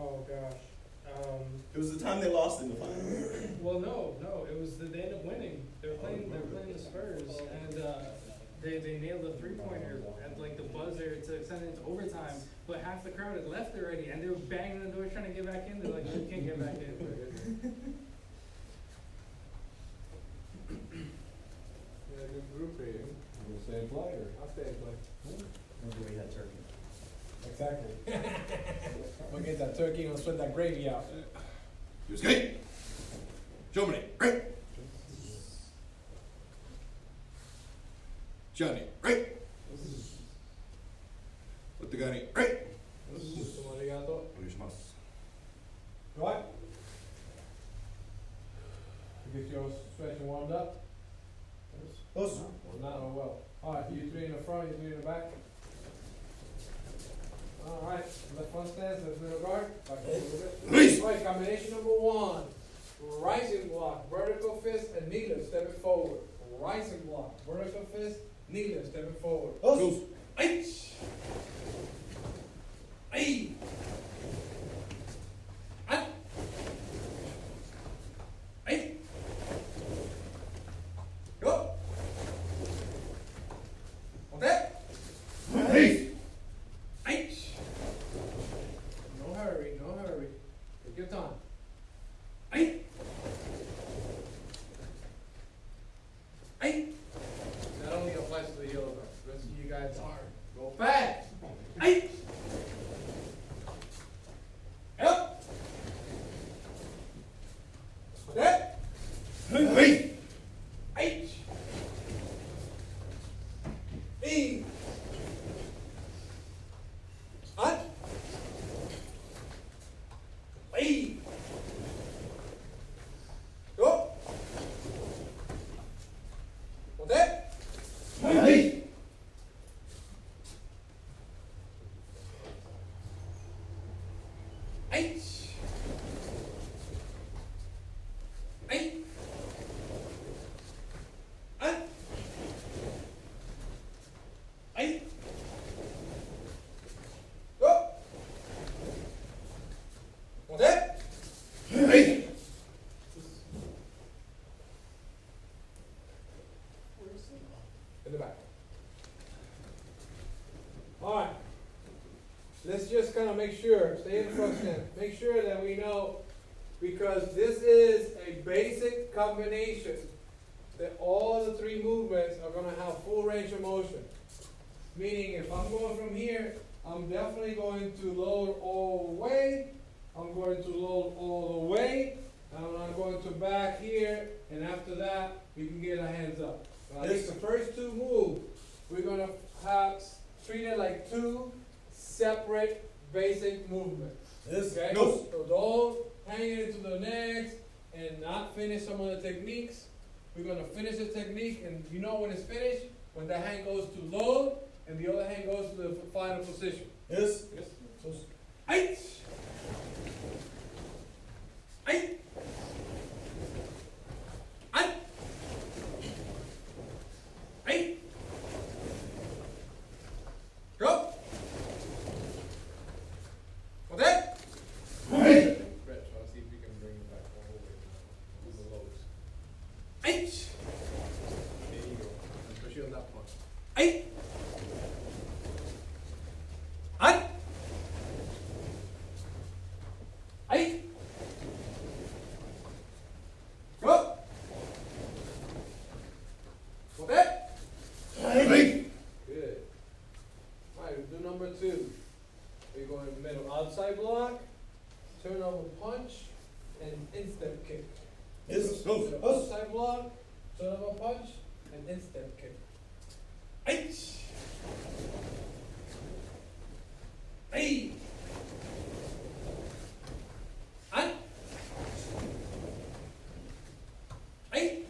Oh gosh. It was the time they lost in the final. Well, no, it was they ended up winning. They're playing the Spurs, and they nailed a 3-pointer at like the buzzer to send it into overtime. But half the crowd had left already, and they were banging the door trying to get back in. They're like, you can't get back in. Yeah, good group rating. You gonna stay and play, or? I'll stay and play. Remember we had turkey. Exactly. We'll get that turkey and we'll sweat that gravy out. You escape. Germany. Right. Johnny. Right. What the guy? Right. Right? You get your stretch and warmed up? Well, not oh well. Alright, you three in the front, you three in the back. Alright, left front stance, left middle guard. Back a little bit. Release. Right, combination number 1. Rising block, vertical fist, and kneeler, stepping forward. Rising block, vertical fist, kneeler, stepping forward. Goes. H. A. Up. A. Go. Okay. Hey. H. No hurry, no hurry. Take your time. Eight. Eight. That only applies to the yellow card. The rest of you guys are. Go fast. Eight. Up. Okay. Hey. H. E. Up. E. Go. Okay. Hey. H. Eight. Up. Eight. Go. Okay. Hey. In the back. All right. Let's just kind of make sure, stay in the front stand, make sure that we know, because this is a basic combination, that all the 3 movements are going to have full range of motion. Meaning if I'm going from here, I'm definitely going to load all the way, I'm going to load all the way, and I'm going to back here, and after that, we can get our hands up. But I think the first 2 moves, we're going to have treated like 2 separate basic movements. Yes. Okay? Goes. So don't hang it into the next and not finish some of the techniques. We're going to finish the technique, and you know when it's finished, when the hand goes to load, and the other hand goes to the final position. Yes. Yes. Eight. Eight. Eight. Eight. Go. Okay. Hey. Brett, try to see if you can bring it back all the way to the lows. Eight. There you go. Especially on that point. Eight. Eight. Eight. Go. Okay. Hey. Good. All right, we'll do number 2. We're going middle outside block, turn over punch, and instant kick. Yes. Middle Goes. outside block, turn over punch, and instant kick. H. A. And. A.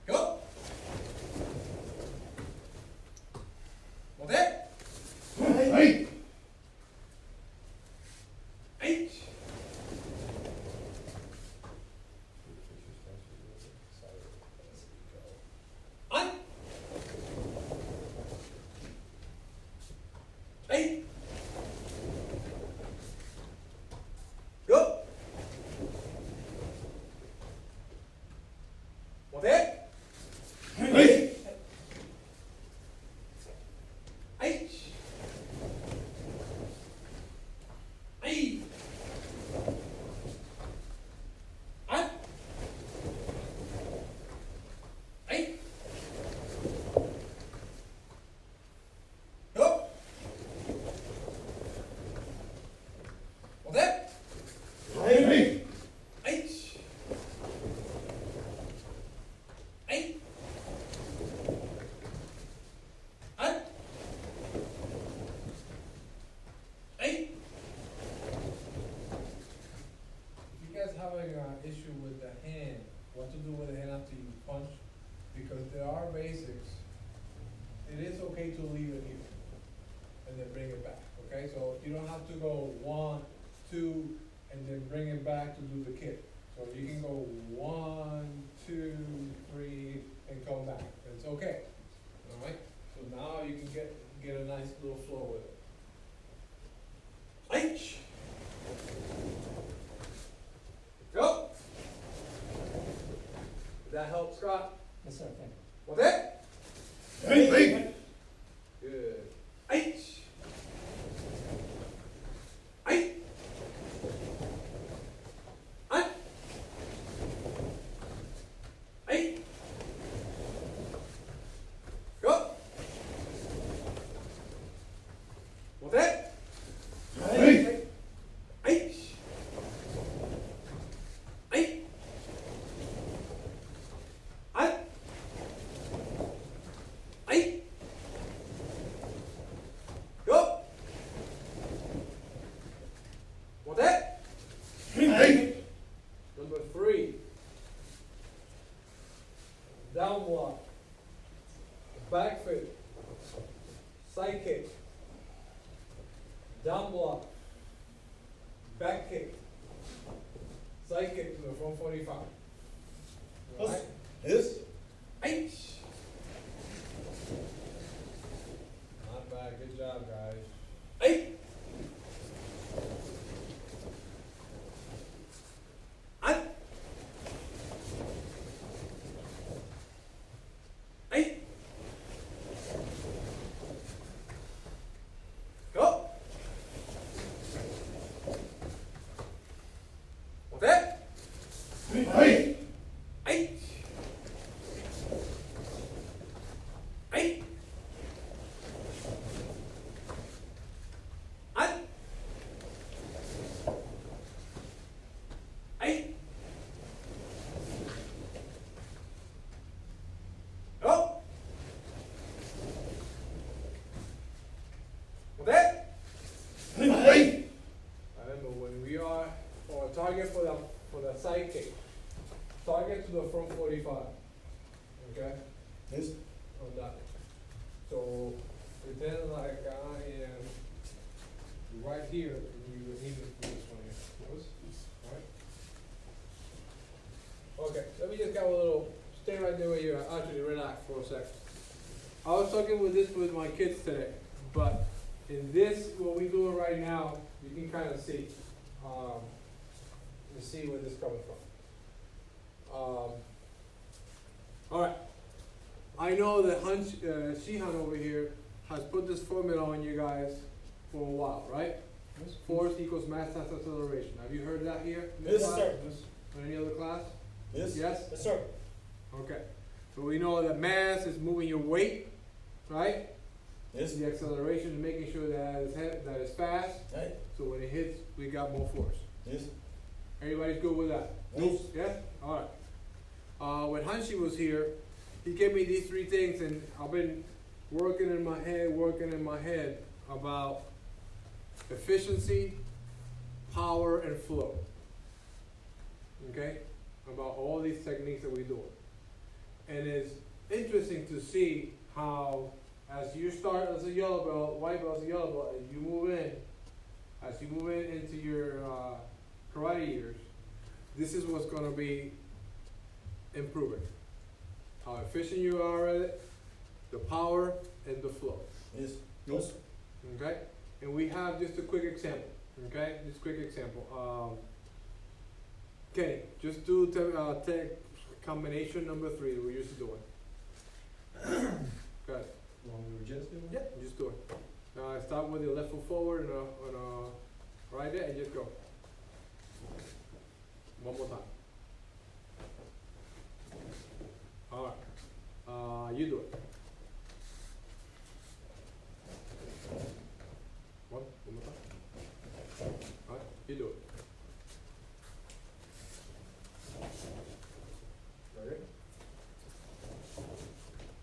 Go. Okay. Hey. H. On. Eight. back, okay? So you don't have to go 1, 2, and then bring it back to do the kick. So you can go 1, 2, 3, and come back. It's okay, all right? So now you can get a nice little flow with it. H. Go. Did that help, Scott? Yes, sir, thank you. What's it? Hey! Good. H. H. H. H. Go. What's it? Hey! H. H. H. H. Go. What's that? Hey! Number 3. Down block. Back flip. Side kick. Down block. Back kick. Side kick to the front 45. Alright? Yes. H. Not bad. Good job, guys. H. H. H. Go. What's that? Hey! H. H. H. H. Go. What's that? Hey! Remember, when we are on a target for the side kick, target to the front 45. Okay? Yes. On that. So pretend like I am right here and you need to do this one here. Notice? Alright? Okay, let me just get a little, stay right there where you are. Actually, relax for a second. I was talking with my kids today, but in this, what we do right now, you can kind of see, you see where this is coming from. Alright, I know that Shihan over here has put this formula on you guys for a while, right? Force equals mass times acceleration. Have you heard that here? in this Yes, class? sir. Or any other class? Yes. Yes? Yes, sir. Okay. So we know that mass is moving your weight, right? Yes. The acceleration is making sure that it's fast, Hey. so when it hits, we got more force. Yes. Everybody's good with that? Yes. Yes? Alright. When Hanshi was here, he gave me these 3 things, and I've been working in my head about efficiency, power, and flow. Okay? About all these techniques that we do. And it's interesting to see how, as you start as a yellow belt, white belt as a yellow belt, and you move in into your karate years, this is what's going to be improving. How efficient you are at it, the power, and the flow. Yes. Yes. Okay? And we have just a quick example. Okay? Just a quick example. Kenny, just do take combination number 3 that we used to do it. Good. Well, we were just doing Yeah, just do it. Now start with your left foot forward and right there and just go. One more time. Alright. You do it. One more time. Alright, you do it. Ready?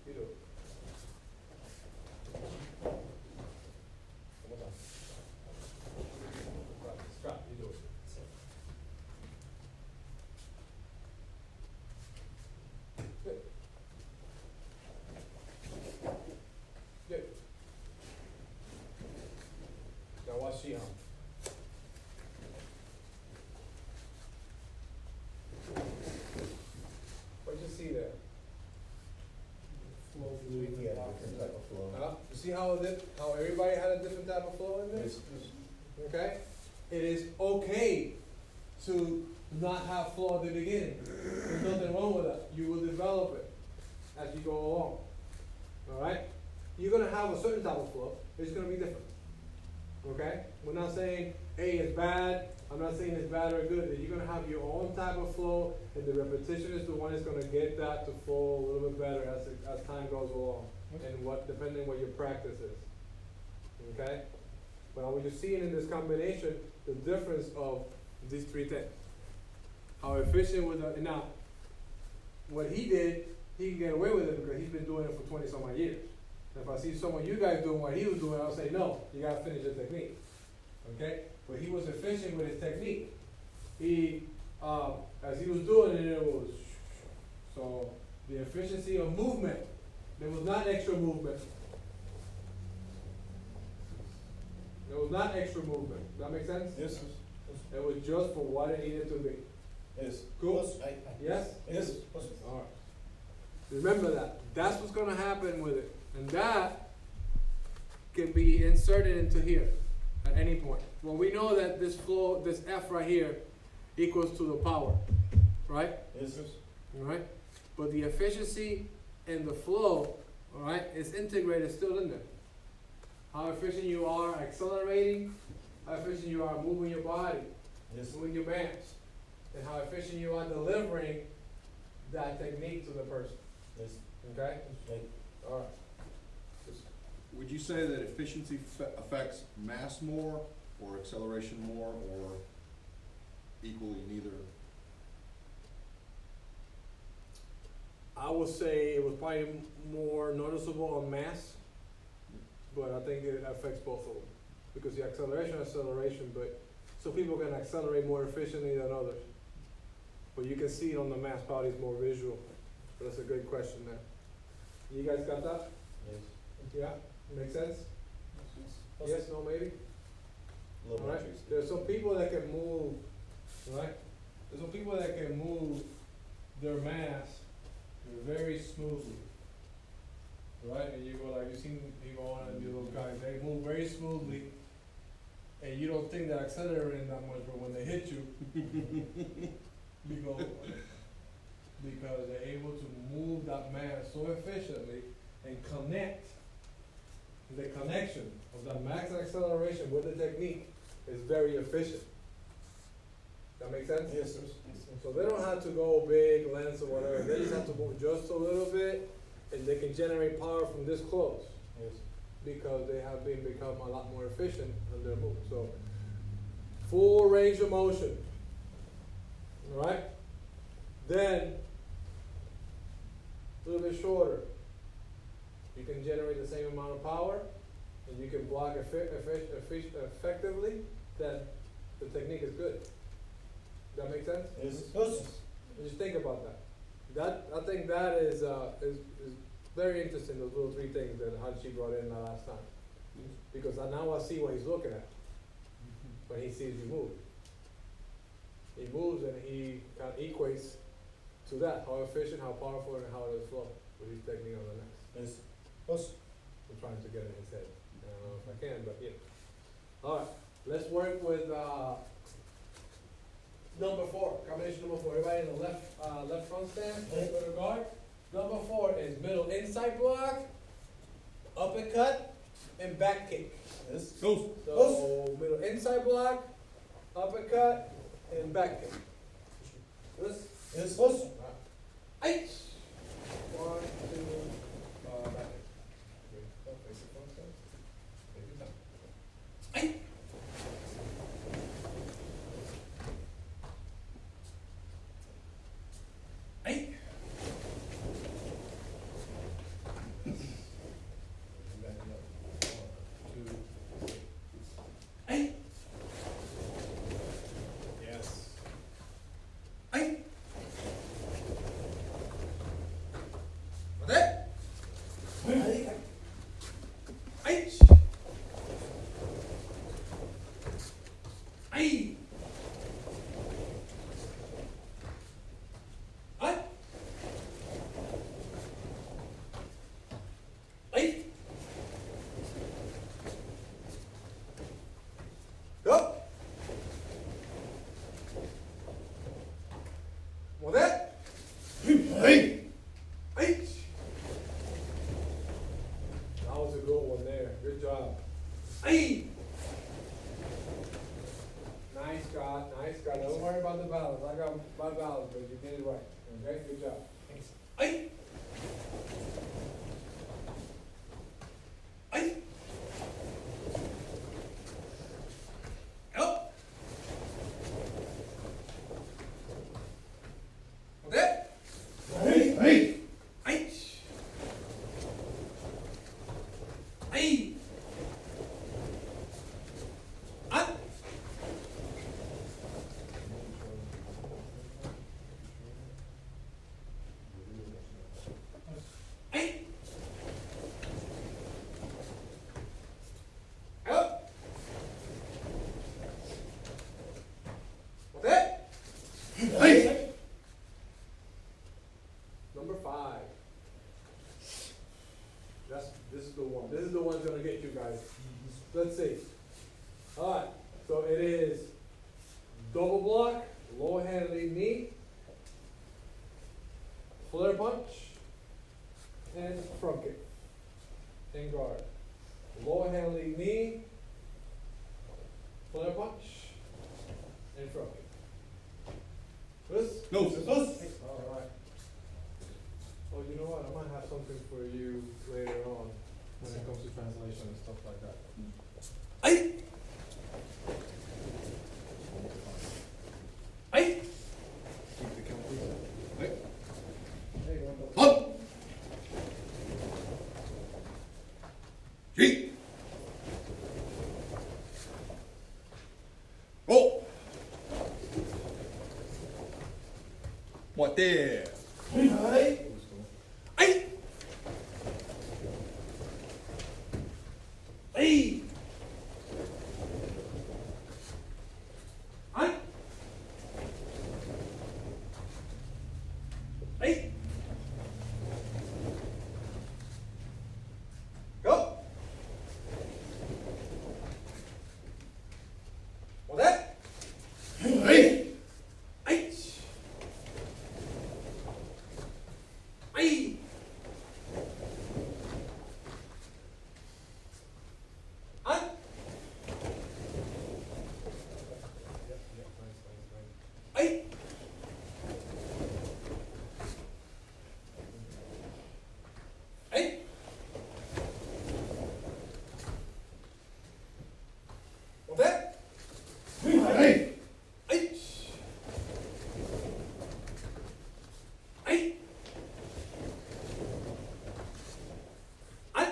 You do it. One more time. Right, Scott, you do it. Good. sheet on. What'd you see there? Flow We between had the a boxes. different type of flow. You see how everybody had a different type of flow in this? Yes. Okay? It is okay to not have flow at the beginning. There's nothing wrong with that. You will develop it as you go along. Alright? You're gonna have a certain type of flow. It's gonna be different. Okay? We're not saying A is bad. I'm not saying it's bad or good. You're gonna have your own type of flow, and the repetition is the one that's gonna get that to flow a little bit better as time goes along, and depending what your practice is. Okay? But what you're seeing in this combination, the difference of these three things. How efficient with the, now, what he did, he can get away with it because he's been doing it for 20 some odd years. If I see some of you guys doing what he was doing, I'll say, no, you gotta finish the technique. Okay? But he was efficient with his technique. He, as he was doing it, it was, so the efficiency of movement, there was not extra movement. There was not extra movement. Does that make sense? Yes. It was just for what it needed to be. Yes. Cool. Yes. Yes? Yes. Alright. Remember that. That's what's gonna happen with it. And that can be inserted into here at any point. Well, we know that this flow, this F right here, equals to the power, right? Yes. Alright? But the efficiency and the flow, alright, is integrated still in there. How efficient you are accelerating, how efficient you are moving your body, Yes. moving your bands, and how efficient you are delivering that technique to the person. Yes. Okay? Right. Alright. Would you say that efficiency affects mass more, or acceleration more, or equally neither? I would say it was probably more noticeable on mass, but I think it affects both of them. Because the acceleration, but some people can accelerate more efficiently than others. But you can see it on the mass, probably it's more visual. But that's a good question there. You guys got that? Yes. Yeah? Make sense? Yes, no, maybe? Little Alright, matrix. there's some people that can move, right? There's some people that can move their mass very smoothly. Right? And you go like, you seen people on and these little guys, they move very smoothly. And you don't think they're accelerating that much, but when they hit you, you go, because they're able to move that mass so efficiently and connect. The connection of that max acceleration with the technique is very efficient. That make sense? Yes. So they don't have to go big lengths or whatever. They just have to move just a little bit, and they can generate power from this close Yes. because they have become a lot more efficient in their move. So full range of motion. All right. Then a little bit shorter. You can generate the same amount of power, and you can block effectively, then the technique is good. Does that make sense? Yes. Yes. Just think about that. I think that is very interesting, those little three things that Hanshi brought in the last time. Because now I see what he's looking at when he sees you move. He moves and he kind of equates to that, how efficient, how powerful, and how it flow with his technique on the next. Yes. Yes. I'm trying to get it in his head. I don't know if I can, but yeah. Alright, let's work with number 4, combination number 4. Everybody in the left front stand, with the guard. Number 4 is middle inside block, uppercut, and back kick. Yes. So middle inside block, uppercut, and back kick. This. Yes. Yes. Eight. 1, 2, back kick. That's it. Ay! Ay! Ay! Go! More that! Hey! Ay! That was a good one there. Good job. Ay! Nice, Scott. Nice, Scott. Don't worry about the balance. I got my balance, but you did it right. Okay, good job. Thanks. Ay! Ay! Help! Okay? Hey! Hey! Ay! Ay! Ay! Ay! Help! Okay? Hey! Number 5. This is the one. This is the one that's gonna get you guys. Let's see. Alright, so it is double block, low handling knee, flare punch, and front kick. And guard. Low handling knee, flare punch, and front kick. This? No. Alright. Oh, you know what? I might have something for you later on when it comes to translation and stuff like that. Ay! Ay! Keep the count, please. Hey. There you go. Up. Gee. Oh. What there? Hey! Ay! Ay! Ay! Ay! Go! Well, that? Hey! Ay! Ay! Ay! Ay! Ay! Well, that? Hey! Ay! Ay! Ay!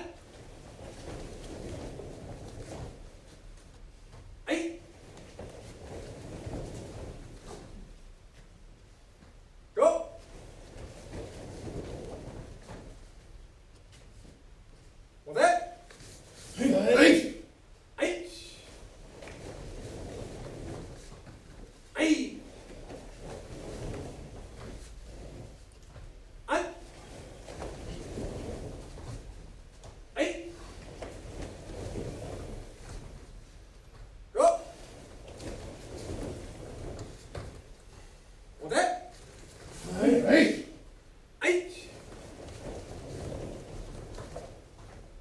Ay! Go! Well, that? Hey! Ay! Ay! Ay! Ay! Go! Well, that? Hey! Ay!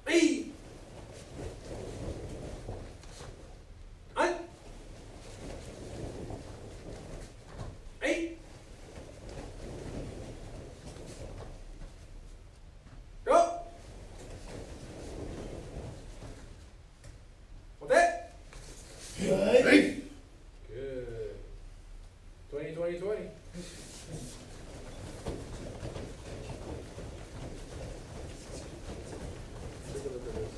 Ay! Ay! Ay! Go! Well, that? Hey! Good. 20. Take a look at this.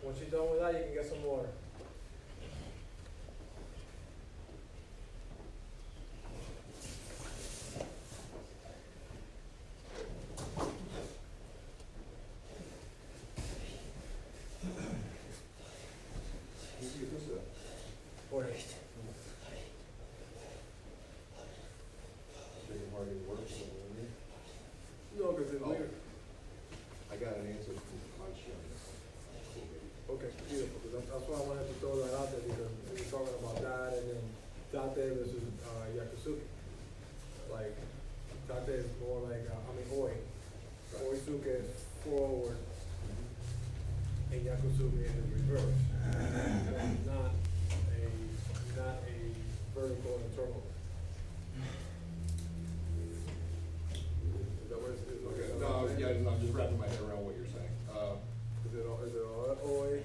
Once you're done with that, you can get some water. that's why I wanted to throw that out there, because we were talking about that, and then Tate versus, Yakusuke. Like, Tate is more like, Oi. Oizuke is forward, and Yakusuke is reverse. It's not a vertical internal. Is that what it's? Okay, no, yeah, I'm just wrapping my head around what you're saying. Is it Oi,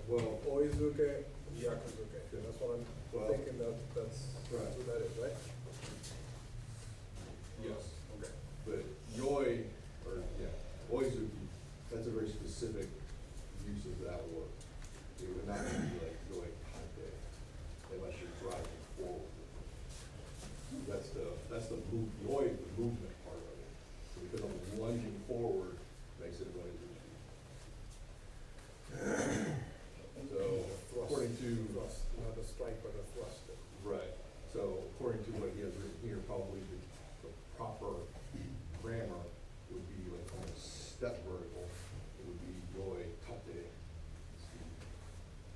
Well, Oizuke, Yakusuke? That's what I'm Well, thinking, that's right. what that is, right? yes, Okay. but Yoi, or, yeah, Oizuki, that's a very specific use of that word. It would not be like Yoi Kage, unless you're driving forward. That's the move, Yoi is the movement part of it. So because I'm lunging forward, makes it Oizuki. So, according to, Thrust, not the strike, but the thrust. right, so according to what he has written here, probably the proper grammar would be like almost step vertical. It would be Yoi Tate,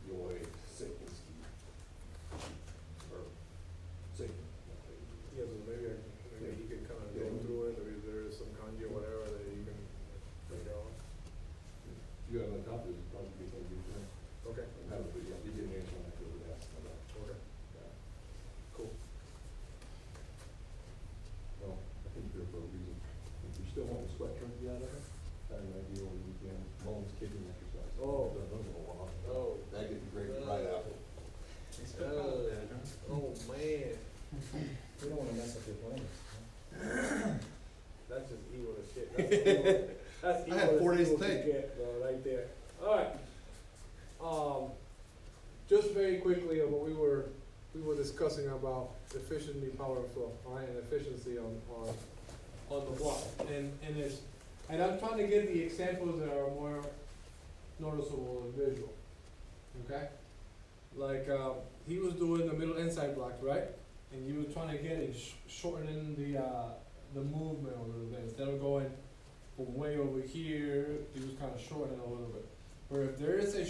Yoi Seikinski. Or Seikin. Yeah, so maybe he can kind of go through it, or if there is some kanji or whatever that you can bring down. You have a copy, it's probably be able to do that. Okay, Have it, but yeah, you didn't answer my question, that's about. okay, Yeah. cool. Well, I think you're for a reason. If you still want the sweat turkey out of it, I have an idea where you can, Mullins kicking exercise. Oh. Done those a while. Oh. That gets great right out. Oh, man, We don't wanna mess up your plans. that's just evil as shit. That's evil. I had 4 days to evil take. get, bro, right there. Alright, just very quickly on what we were discussing about efficiency, power flow, alright, and efficiency on the block. And I'm trying to get the examples that are more noticeable and visual, okay? Like, he was doing the middle inside blocks, right? And you were trying to get it, shortening the movement a little bit, instead of going from way over here, he was kind of shortening a little bit. Where if there is a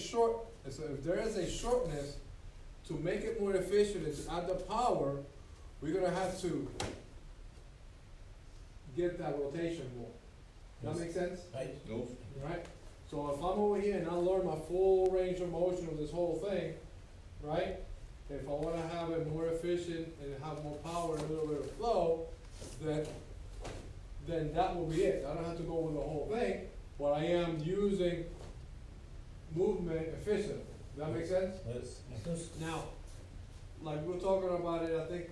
shortness, to make it more efficient and to add the power, we're gonna have to get that rotation more. That make sense? Right? Nope. Right? So if I'm over here and I learn my full range of motion of this whole thing, right? If I wanna have it more efficient and have more power and a little bit of flow, then that will be it. I don't have to go with the whole thing, but I am using movement efficiently. Does that make sense? Yes. Now, like we were talking about it, I think,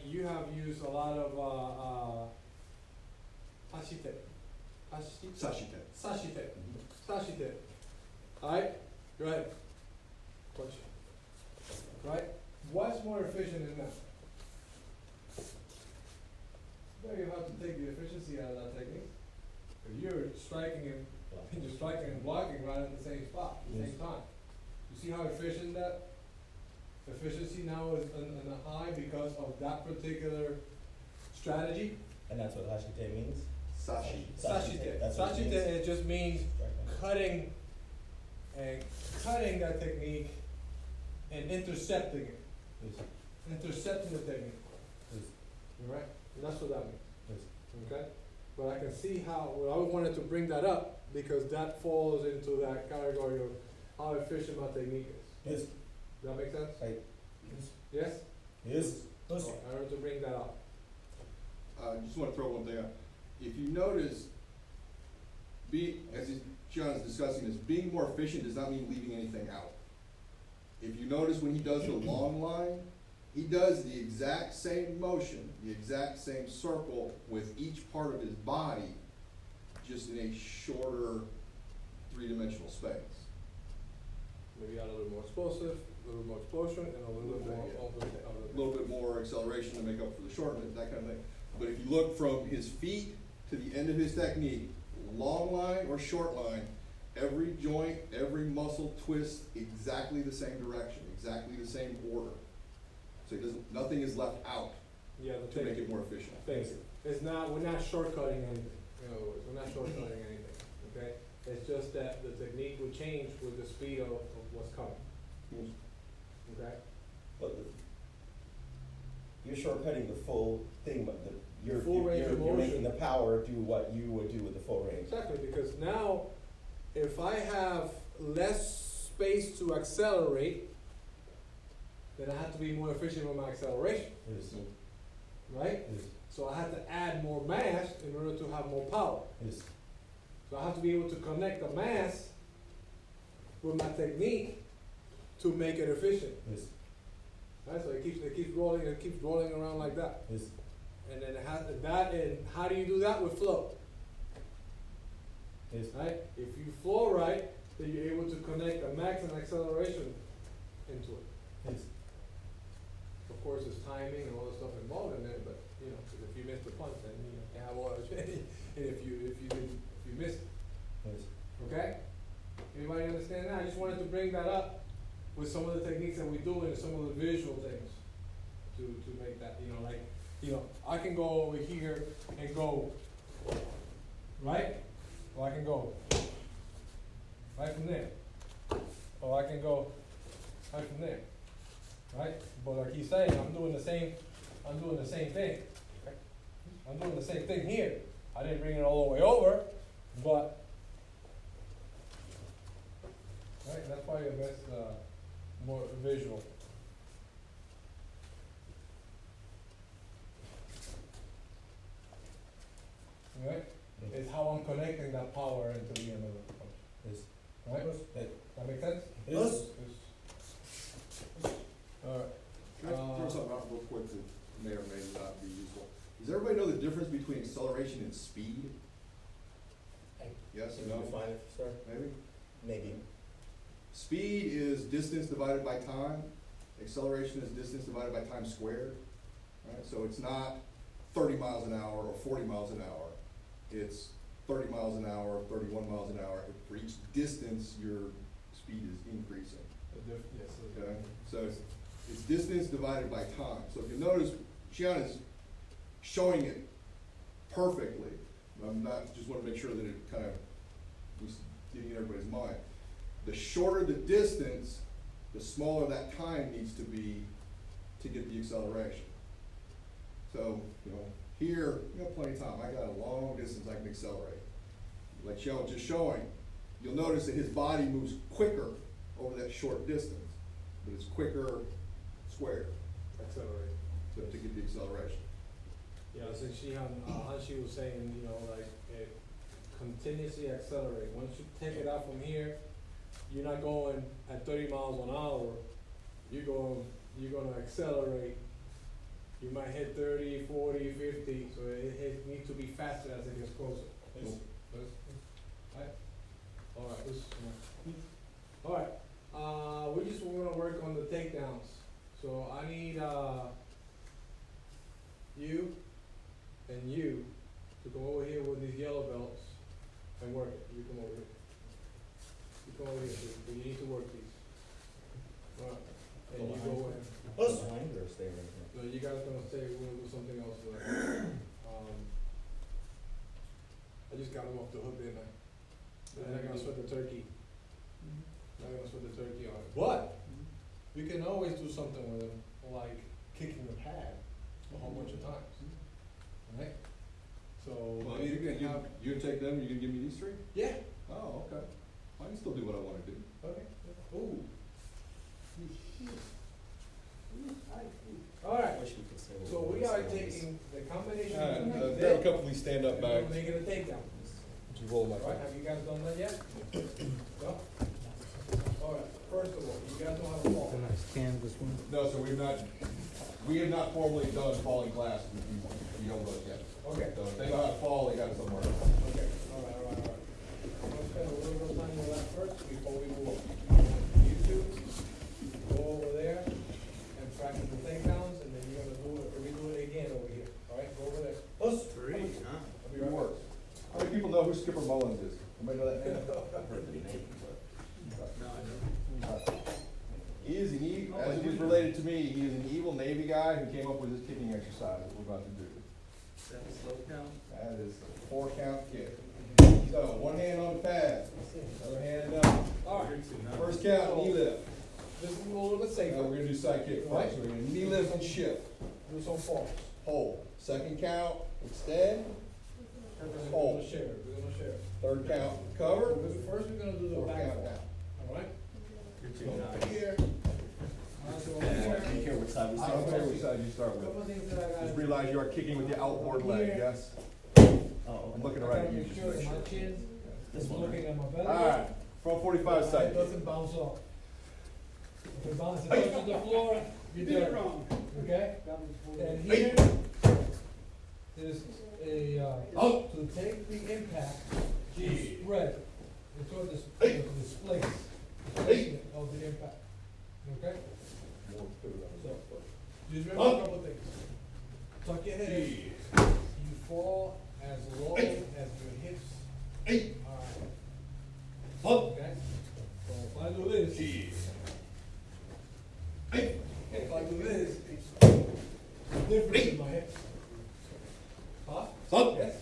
you have used a lot of, Hashite. Sashite. Sashite. Alright? Right. Question. Right? What's more efficient than that? Very hard to take the efficiency out of that technique. If you're striking and blocking right at the same spot, at the same time. You see how efficient that efficiency now is in the high because of that particular strategy? And that's what Hashite means? Sashi. Sashite. That's what it Sashite, means. it just means cutting that technique and intercepting it. Yes. Intercepting the technique. Yes. Alright? And that's what that means. Yes. Okay? But I can see how, well, I wanted to bring that up because that falls into that category of how efficient my technique is. Yes. Does that make sense? Right. Yes? Yes. Yes. So I wanted to bring that up. I just wanna throw one thing out. If you notice, as John is discussing this, being more efficient does not mean leaving anything out. If you notice when he does the long line, he does the exact same motion, the exact same circle with each part of his body, just in a shorter three-dimensional space. Maybe add a little more explosive, a little more explosion, and a little bit more A little bit more acceleration to make up for the shortness, that kind of thing. But if you look from his feet to the end of his technique, long line or short line, every joint, every muscle twists exactly the same direction, exactly the same order. So nothing is left out Yeah, the to make technique. it more efficient. Thanks. It's not, we're not shortcutting anything. In other words, we're not shortcutting anything, okay? It's just that the technique will change with the speed of what's coming, Yes. okay? But you're shortcutting the full thing, but you're, Full range of you're making the motion. power do what you would do with the full range. Exactly, because now, if I have less space to accelerate, then I have to be more efficient with my acceleration, Yes. right? Yes. So I have to add more mass in order to have more power. Yes. So I have to be able to connect the mass with my technique to make it efficient. Yes. Right? So it keeps rolling around like that. Yes. And then it has that, and how do you do that with flow? Yes. Right? If you flow right, then you're able to connect the max and acceleration into it. Yes. Of course, there's timing and all the stuff involved in there, but you know, 'cause if you miss the punch, then you know, you have all that. And if you missed it, Yes. okay? Everybody understand that? I just wanted to bring that up with some of the techniques that we do and some of the visual things to make that, you know, like, you know, I can go over here and go, right? Or I can go right from there. Or I can go right from there, right? But like he's saying, I'm doing the same thing. I'm doing the same thing here. I didn't bring it all the way over, but, right, that's probably the best, more visual. Right? It's how I'm connecting that power into the end of the punch. Yes. Right? That make sense? Yes. Alright. Can I throw something out real quick that may or may not be useful? Does everybody know the difference between acceleration and speed? Yes Can or you no? define it, sir? Maybe? Maybe. Speed is distance divided by time. Acceleration is distance divided by time squared. Right? So it's not 30 miles an hour or 40 miles an hour. It's 30 miles an hour, 31 miles an hour. For each distance, your speed is increasing. Okay? So it's distance divided by time. So if you notice, Shiana's showing it perfectly. I'm not, just want to make sure that it kind of was getting in everybody's mind. The shorter the distance, the smaller that time needs to be to get the acceleration. So, you know, here, you have plenty of time. I got a long distance I can accelerate. Like Shell was just showing, you'll notice that his body moves quicker over that short distance, but it's quicker squared Accelerate. to get the acceleration. Yeah, so Hanshi was saying, you know, like, it continuously accelerate. Once you take it out from here, you're not going at 30 miles an hour. You're gonna accelerate. You might hit 30, 40, 50, so it needs to be faster as it gets closer. Yes. Right? Alright, we're gonna work on the takedowns. So I need, you and you to come over here with these yellow belts and work it. You come over here. You come over here, but you need to work these. Alright, and you go in. Us. Behind or stay right here? No, you guys gonna say we're gonna do something else. I just got them off the hook, didn't I? And I'm gonna sweat the turkey. I'm gonna sweat the turkey on it. But you can always do something with them, like kicking the pad a whole bunch of times. Right? So Well, maybe you you can have. gonna take them, you gonna give me these three? Yeah. Oh, okay. I can still do what I wanna do. Okay. Ooh. Alright, Wish we could say what so we we are wanna say on this. taking the combination Alright, of grab a couple of these stand-up and we're bags. making a takedown. Would you roll my Alright, have you guys done that yet? No? Alright, first of all, you guys know how to fall. nice canvas one. No, so we have not formally done falling class with you young bucks yet. Okay. So if they know how to fall, they got it somewhere. Okay, alright. I'm gonna spend a little bit of time on that first before we move on. You two, go over there and practice the takedowns, and then you're gonna redo it again over here. Alright, go over there. Us. Three, huh? I'll be Good right work. How many people know who Skipper Mullins is? Anybody know that name? I've heard the name, but. No, I don't. He is an evil, as it was related to me, he is an evil Navy guy who came up with this kicking exercise that we're about to do. That slow count. That is a 4 count kick. He's got one hand on the pad, Other hand down. All right, First count, knee lift. this is a little bit Now safer. we're gonna do side kick Right. first. We're gonna knee lift and shift. Do some falls. Hold. Second count, extend. We're Hold. gonna share, we're gonna share. Third count, cover. First, we're gonna do the Fourth back count fall, down. all right? You're too Go nice. here. Be careful which side we I start don't care with. which side you start with. Couple things that I gotta. Just realize you are kicking with the outboard leg, yes? Oh, I'm looking I right gotta at you, make just sure make that sure. my chin This is one, looking at my belly. Alright, front 45 side It kick. doesn't bounce off. If it bounces touches the floor, you're dead. Okay? And here is to take the impact, to spread into the displacement of the impact. Okay? So, just remember a couple things. Tuck your head. You fall as low as your hips are. Okay? So if I do this. If I do this, it's different in my hips. Huh? Yes?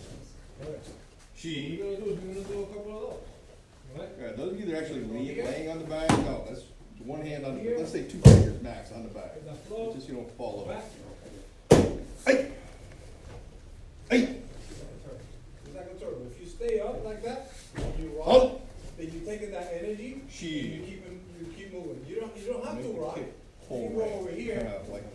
Alright. What we're gonna do is we're gonna do a couple of those. Alright? Alright, those of you that are actually laying on the back, no, that's one hand on, let's say 2 fingers max on the back. Get that flow. Just so you don't fall over. Back. Hey! Hey! It's like a turtle. If you stay up like that, you rock, then you're taking that energy, and you keep moving. You don't have to rock. You go over here. Kind of like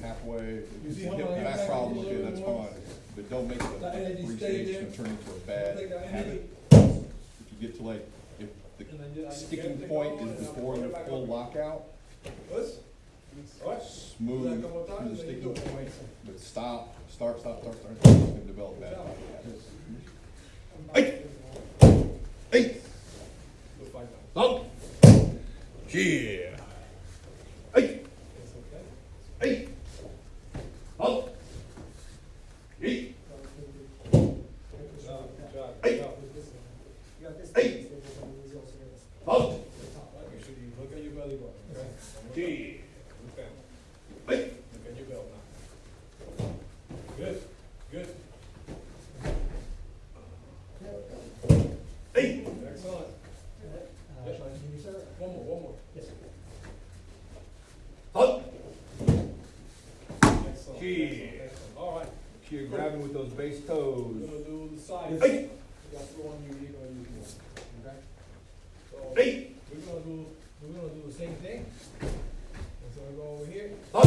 halfway, You see hip how my back impact problem, is a okay, little that's more? fine. But don't make That the energy three stay stage there. and turn into a bad Take that habit. energy. If you get to like, if And then you- the I sticking get point going, is and I'll before put it your back full up. lockout, What? What? smooth Do that a couple of through times, the then you sticking do it. point, but stop, start, it's gonna develop bad habits. Hey! Hey! Do 5 times. Up! Yeah! Hey! It's okay. Hey! Up! Hey! Good job, good job, good job. Hey! Up! Make sure you look at your belly button, okay? Yeah! Look down. Hey! Look at your belt now. Good, good. Hey! Excellent. One more. Up! Excellent. Yeah. Excellent. All right. You're grabbing with those base We're toes. gonna do the sides. Hey! You got the one you're gonna use more, okay? So, Hey! we're gonna do the same thing. And so we go over here. Up!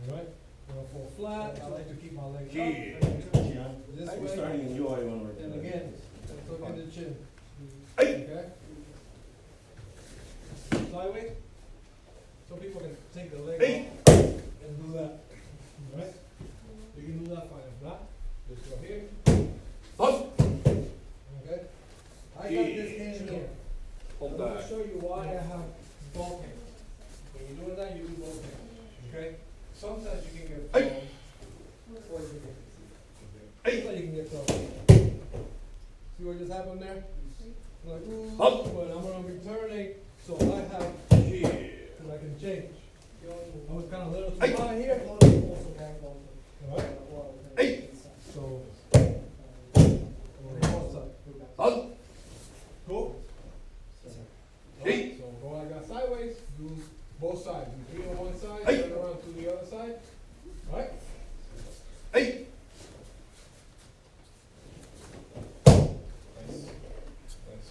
Alright, gonna fall flat, I like to keep my legs up. Yeah. This We're way, starting to enjoy when we're. and again, tuck in the chin. Hey! Okay? Sideways. So people can take the leg Hey! off and do that. Alright? You can do that fine, if not, just go here, Up! okay? I got this hand here. Hold I'm gonna that. show you why I have both hands. When you're doing that, you do both hands, okay? Sometimes you can get Hey. thrown. Hey. Sometimes you can get thrown. See what just happened there? Like, ooh, Up. but I'm gonna be turning, so I have, Yeah. so I can change. I was kinda a little too Hey. high here. Alright? Hey! So, on the one side. Up! Cool? Hey. Alright, so go like that sideways, do both sides, do 3 on one side, Hey. turn around to the other side, alright? Hey! Nice.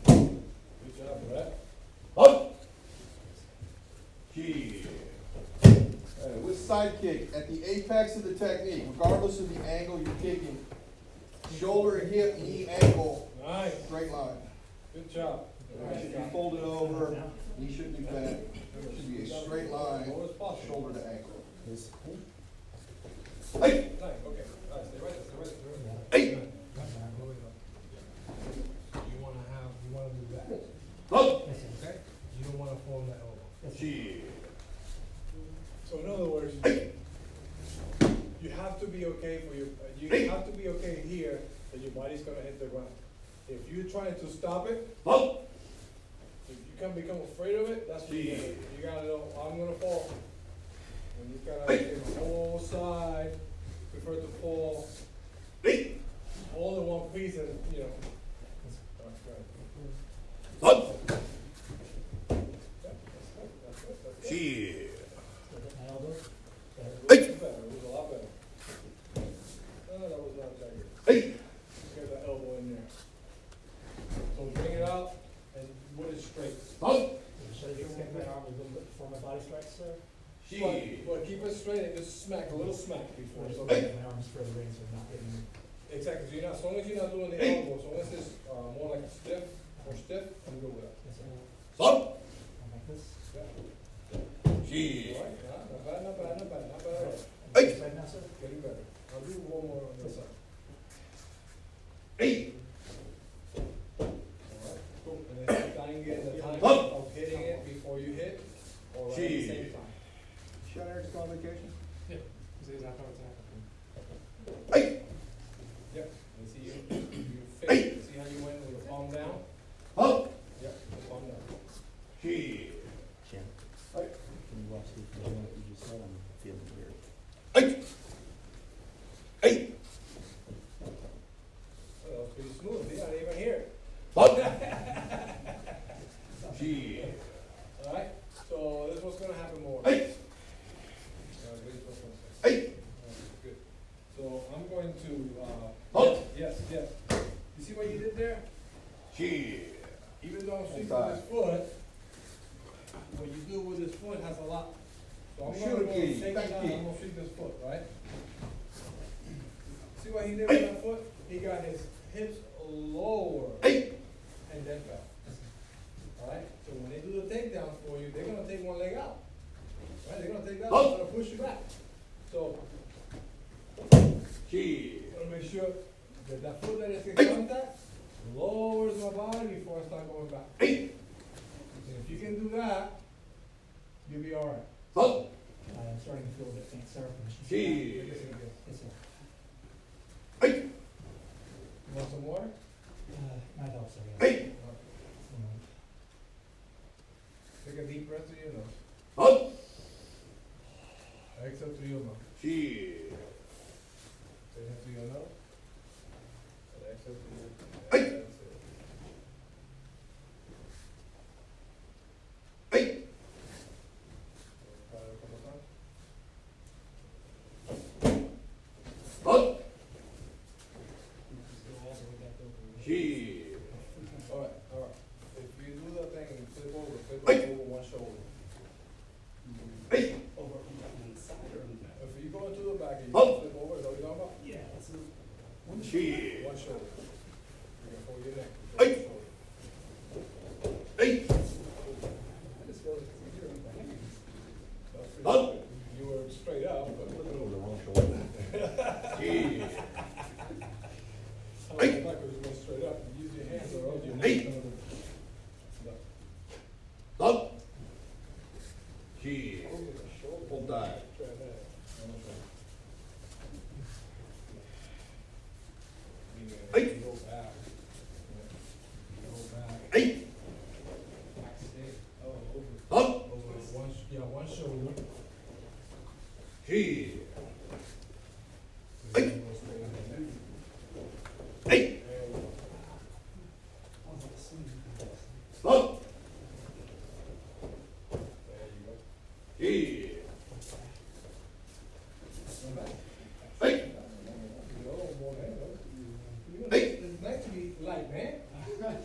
Good job, Brett. Up! Yeah. With side kick, at the apex of the technique, regardless of the angle you're kicking, shoulder, hip, knee, ankle, Nice, straight line. good job. Alright, if you fold it over, knee shouldn't be bent. It should be a straight line, Lower spot. shoulder to ankle. Hey! Nice, okay, alright, stay right there, stay right there. Hey! Good. You wanna do that, Up! okay? You don't wanna form that elbow. Yeah. So in other words, you have to be okay for your, you have to be okay here that your body's gonna hit the ground. If you're trying to stop it, Up! if you can become afraid of it, that's what you gotta do. You gotta know, I'm gonna fall. And you gotta get the whole side, prefer to fall all in one piece and, you know. Up. Yeah, that's good. Shit. My elbow. Hey. It was a lot better. No, that was not that good. Hey. Get the elbow in there. So bring it out and put it straight. Up. Should I just get my arm a little bit before my body strikes, sir? But keep it straight and just smack, a little smack before. So My arms further in, so I'm not getting. exactly, so you're not, as long as you're not doing the elbow, so once it's, more like a stiff, more stiff, I'm good with that. Yes, sir. Up. Like this. Yeah. Shit. All right, not bad, not bad, not bad, not bad at all. Hey. This side now, sir? Getting better. I'll do one more on this side. Hey. Alright, cool. And then try and get the time Up. of hitting it before you hit, or right at the same Gee. time. Sean Eric's on vacation? Yeah, because he's not coming tonight. Hey. Yep, and see you Hey. fit, see how you went with the palm down? Up. Yep, the palm down. Shit. Shannon, Right. can you watch the video that you just said? I'm feeling weird. Hey. Hey. Oh, that was pretty smooth, you didn't even hear it. Up. Shit. Alright, so this is what's gonna happen more. Hey. This is what's gonna happen. Hey. Good. So I'm going to, Up. yes, yes. You see what you did there? Shit. Even though I'm sweeping this foot, what you do with this foot has a lot. So I'm gonna Shoot, go Keith. take it Back, down, Keith. I'm gonna sweep this foot, right? See what he did with that foot? He got his hips lower Hey. and then fell. Alright, so when they do the takedown for you, they're gonna take one leg out. Right, they're gonna take that, Up. they're gonna push you back. So, Shit. I'm gonna make sure that that foot that is in Hey. contact lowers my body before I start going back. Hey. And if you can do that, you'll be alright. Up. I'm starting to feel a bit faint, sir. Shit. Yes, Yes, sir. Hey. You want some water? Might help, sir, yes. Hey. Take a deep breath through your nose. Up. Exhale through your mouth. Shit. Inhale through your nose. And exhale through your Hey. That's it. Hey. Try it a couple times. Up. Still also with that though. Shit. Alright, alright. If you do that thing and flip Hey. over one shoulder. Hey. Over on the side or on the back? If you go into the back and you Oh. flip over, is that what you're talking about? Yeah, that's a, Shit. One shoulder. You can hold your neck. Hey. One shoulder. Hey. I just feel it's easier with the hands. That's pretty Up. good. You were straight up, but look at the wrong shoulder. Shit. I like the back, 'cause you go straight up, you use your hands or else your Hey. neck. Look. Up. Shit. Look at the shoulder. Hold that. Try that. One more time. Hey. You go back. You go back. Hey. Back stay. Oh, over. Up. Over one, one shoulder. Shit. Hey. Hey. There you go. Up. There you go. Shit. Come back. Hey. No, more than that. You know, Hey. It's nice to be light, man.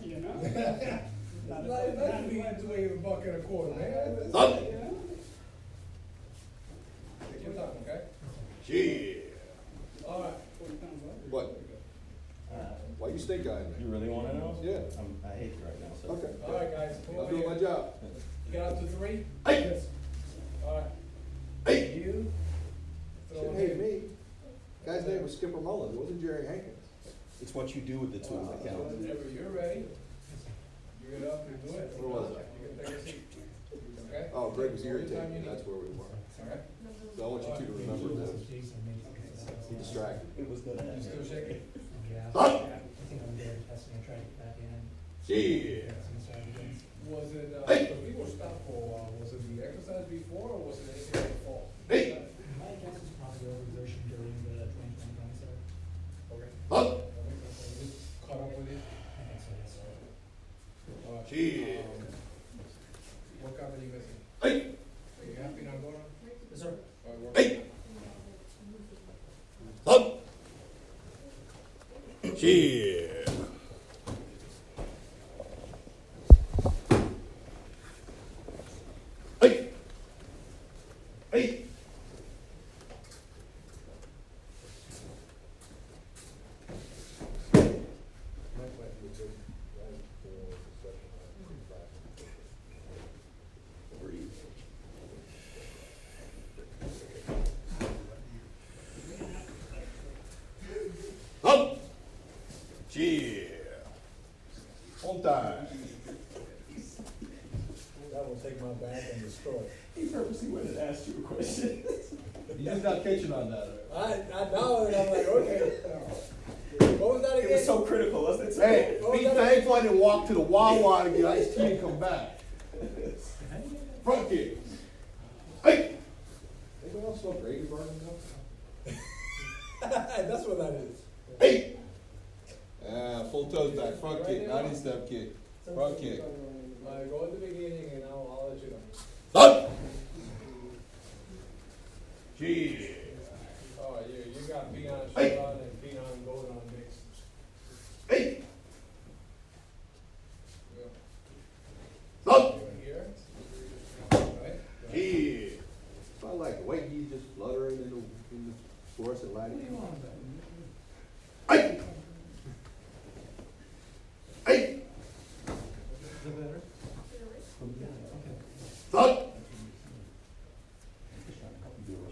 You know? It's nice to be weighing a buck and a quarter, man. Up. Take your time, okay? Shit. All right. What? Why you stay guy? You really wanna know? Yeah. I hate you right now, so. Okay. All right, guys. Come I'm over doing my here. job. You got up to 3? Hey. All right. Hey. You. throw Shouldn't it hate in. me. Guy's name was Skipper Mullins, it wasn't Jerry Hankins. It's what you do with the tools that count. Whenever you're ready, you get up and do it. Where was I? You can take a seat. Okay? Oh, Greg was Anytime you irritated, need. that's where we were. All right? So I want you two to remember this. He distracted. It was good. You still shaking? Yeah. Up. I think I'm good. That's gonna try to get back in. Shit. Was it, Hey. because we were stopped for a while, was it the exercise before or was it anything in the fall? Hey. My guess is probably overexertion during the training Cheers. What copy are you missing? Hey. Are you happy now, Gordon? Yes, sir. Or work Hey. on it? Up. Cheers. Hey. Hey. Up. Cheers. On time. That will take my back and destroy it. He purposely went and asked you a question. You just got catching on that. I know, and I'm like, okay. What was that It was again? so critical, wasn't it? Hey, Oh, be that- thankful I didn't walk to the Wawa to get iced tea and come back. Front kick. Hey. Anyone else smell Grady Burning now? That's what that is. Hey. Full toes back, front kick, not in-step kick. Front kick. Go at the beginning and I'll let you know. Up. Cheers. Oh, you got peon Hey. shot and peon gold on mix. Hey. Yeah. Up. Here. Right? Cheers. I like the way he's just fluttering in the fluorescent lighting. Hey. Hey. Up.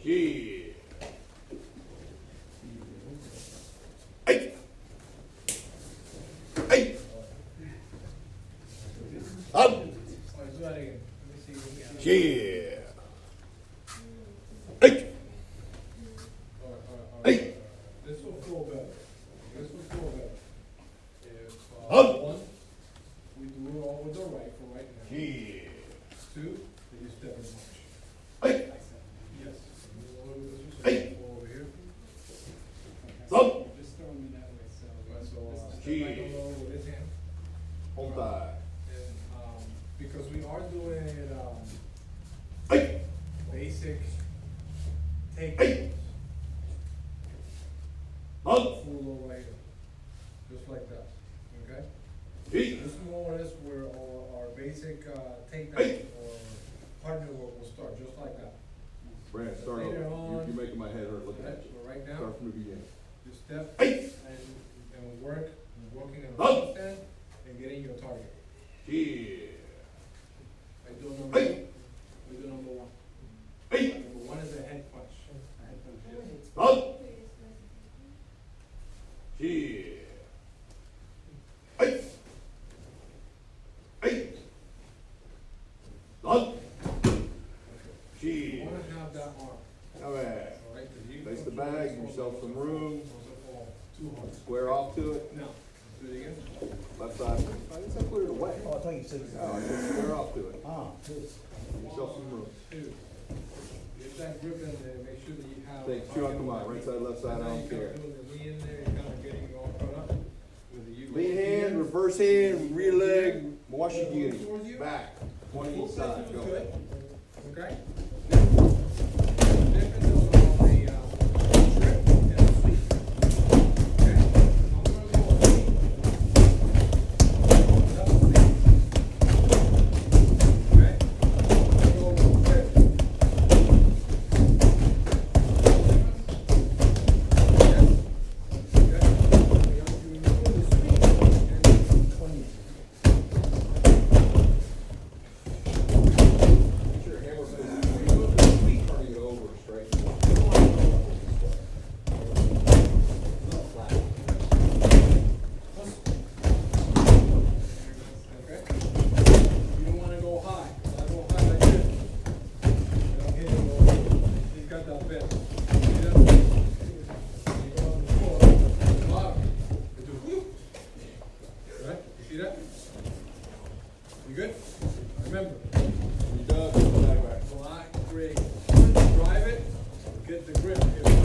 Cheers. Hey. Hey. Up. All right, do that again. Let me see. Cheers. Hey. All right. Hey. This will feel better. This will feel better. If, Up. one, we do it all with the right for right now. Cheers. Two, that you step and march. Hey. Yes. Hey. Over here. Up. Just throwing me that way, so. Right, so, step back Cheers. a little with his hand. Hold tight. And, because we are doing, Hey. basic take. Hey. Up. Full low right here. Just like that, okay? Cheers. This is more or less where our basic, takedown Hey. or partner work will start, just like that. Brad, start Later over. on. You're making my head hurt looking Right, at you. so right now, Start from the beginning. you step Hey. and working on Up. the stand and getting your target. Cheers. I do number Hey. one. We do number one. Hey. Number one is a head punch. Up. Cheers. Hey. Hey. Up. You Cheers. wanna have that arm, All right. all right? 'Cause you Face the control bag, this give yourself muscle, some room. fall too hard. Square off to it. Now, do it again. Left side. I guess I put it away. Oh, I thought you said. Oh, I said square off to it. Ah, this. Give yourself some room. Two. Get that grip in there, make sure that you have. Take two on, come on, right side, left side, I Now don't you care. kinda doing the knee in there, you're kinda getting all caught up with the you. Lean hand, reverse hand, rear leg, Washington, back, 20 each side, go. Good. Okay? Difference is on the, trip and the sweep. Okay? I'm gonna go a sweep. Double sweep. Okay? Go trip. Yes? Okay? We do the sweep and 20. Sure, hammer fist, turning it over straight. Okay? You don't wanna go high. I go high like this. You don't hit him over. He's got that bend. See that? You go on the floor, at the bottom, you do whoop. Right? You see that? You good? Remember, You done, back, back. black, gray, drive it, get the grip. If I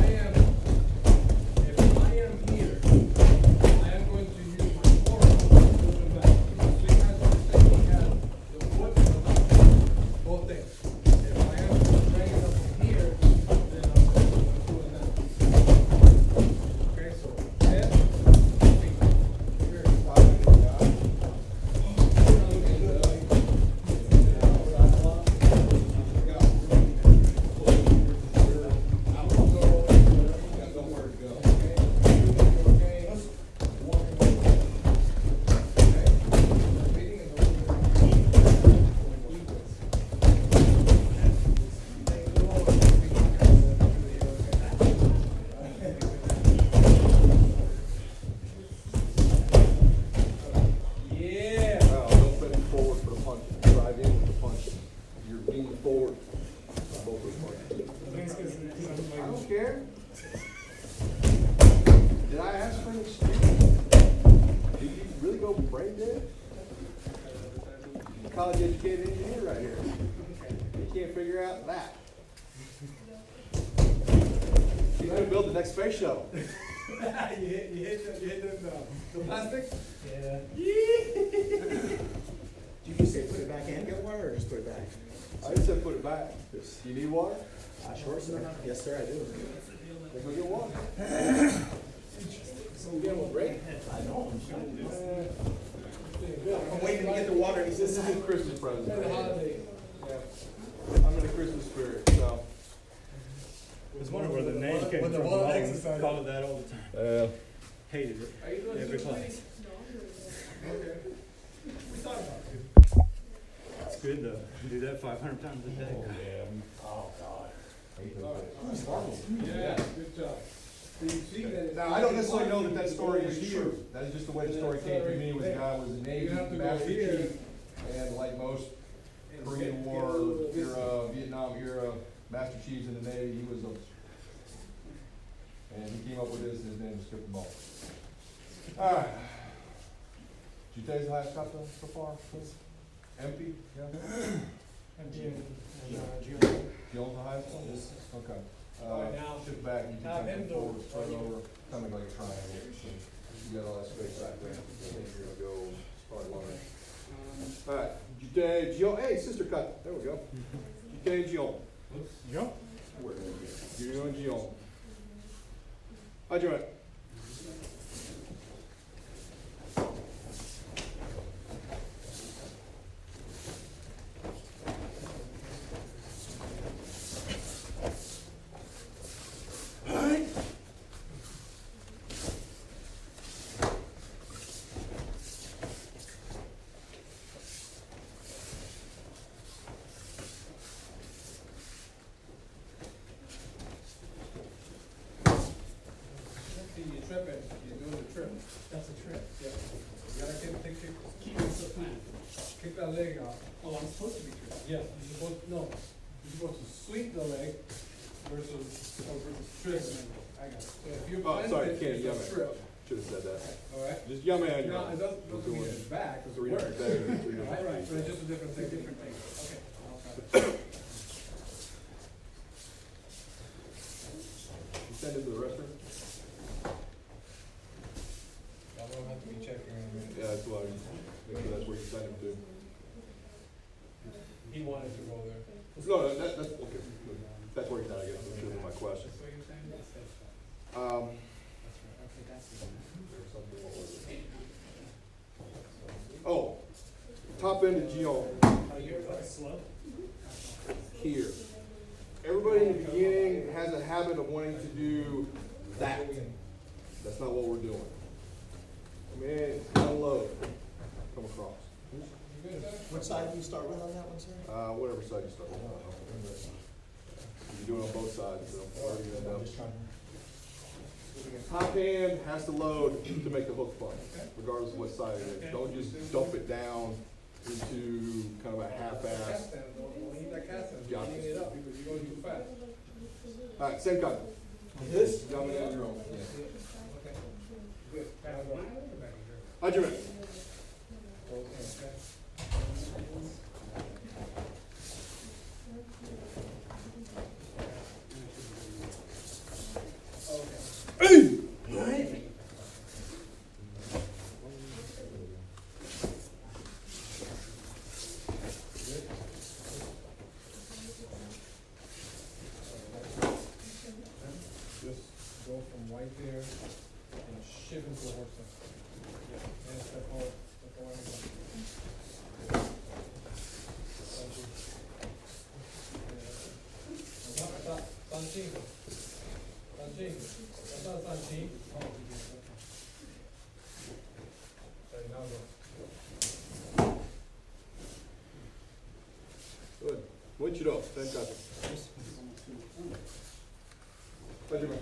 am here, I am going to use my forearm to open back. So you guys understand what college educated engineer right here. He can't figure out that. He's gonna build the next space shuttle. You hit the plastic? Yeah. Did you say put it back and get water, or just put it back? I just said put it back. Do you need water? Sure, sir. Yes, sir, I do. Then go get water. I know. I'm waiting to get the water. He This says, is a Christmas present. For the holiday. Yeah. I'm in the Christmas spirit, so. It's wonderful where the name came With the from. water I exercise. call it that all the time. Hated it. Are you doing Every Zoom class. meetings? Okay. We thought about it. It's good to do that 500 times a day. oh, God. Yeah, good job. So you see that. Now, I don't necessarily know that that story is true. That is just the way the story came to me, was the guy was a Navy You have to go master here. chief, and like most Korean War era, Vietnam era master chiefs in the Navy, he was a, and he came up with this, and his name was Skipper Ball. Alright. Did you take his highest cut so far, please? Empty? Yeah? Gill's the highest one? Okay. Right now, Shift back, you have can him come forward, do- turn over, coming like a triangle, so you got all that space back there. I think you're gonna go start lower. Alright, Jute, Gil, hey, sister cut, there we go. Jute, Gil. Jump. You're doing Gil. How'd you it? See, you're tripping, you're doing the trip. That's a trip. Yeah. You gotta Keep it the plan. kick that leg out. Oh, I'm supposed to be tripping. Yeah, you're supposed, no, you're supposed to sweep the leg versus trip. I got it. So if you Oh, bend sorry, it, Kenny, it's yeah, a man. trip, Should've said that. all right? Just yell me on your No, own. it doesn't mean it's bad, it's Three worse. different things, three different All right, things. but it's just a different thing. Different thing. Okay. I'll try. You send it to the restroom? I don't have to be checking in a minute. Yeah, that's why, make sure that's where you send him to. He wanted to go there. No, that's, okay, that's where he's at, I guess, which is my question. That's what you're saying? That's it. That's right. Okay, that's the Oh, top end of Geo Oh, you're slow? here. Everybody in the beginning has a habit of wanting to do that. That's not what we're doing. Come in, unload, come across. What side do you start with on that one, sir? Whatever side you start with. You can do it on both sides, so wherever you end up. Top hand has to load to make the hook fun, regardless of what side it is. Don't just dump it down into kind of a half-ass. Cast stand, don't eat that cast stand, Got you're eating it up because you're going too fast. Alright, same cut. This? Jump in on your own. Okay, good. Back of mine or back of yours? How'd you make? Just go from right there and shift into the horse stand. And step forward, step forward. Thank you. Sanchino. Sanchino. That's not Sanchino. Oh, okay, now go. Good. Winch it up, same cut. How'd you make?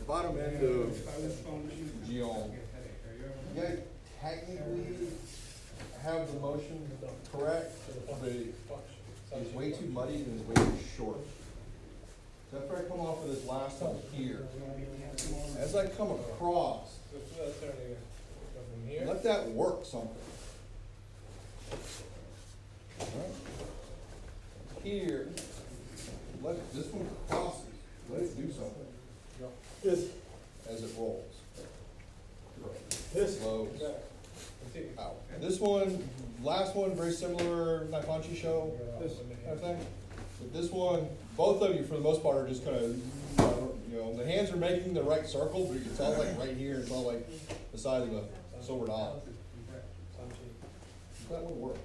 bottom end of Gion. You guys technically have the motion correct, but it's way too muddy and it's way too short. So after I come off of this last one here, as I come across, let that work something. Alright. Here, let this one crosses, let it do something. This, As it rolls. this. Slows out. This one, last one, very similar, Naipanchi show, This. kind of thing. But this one, both of you for the most part are just kind of, you know, the hands are making the right circle, but it's all like right here, it's all like the size of a silver dollar. That would work.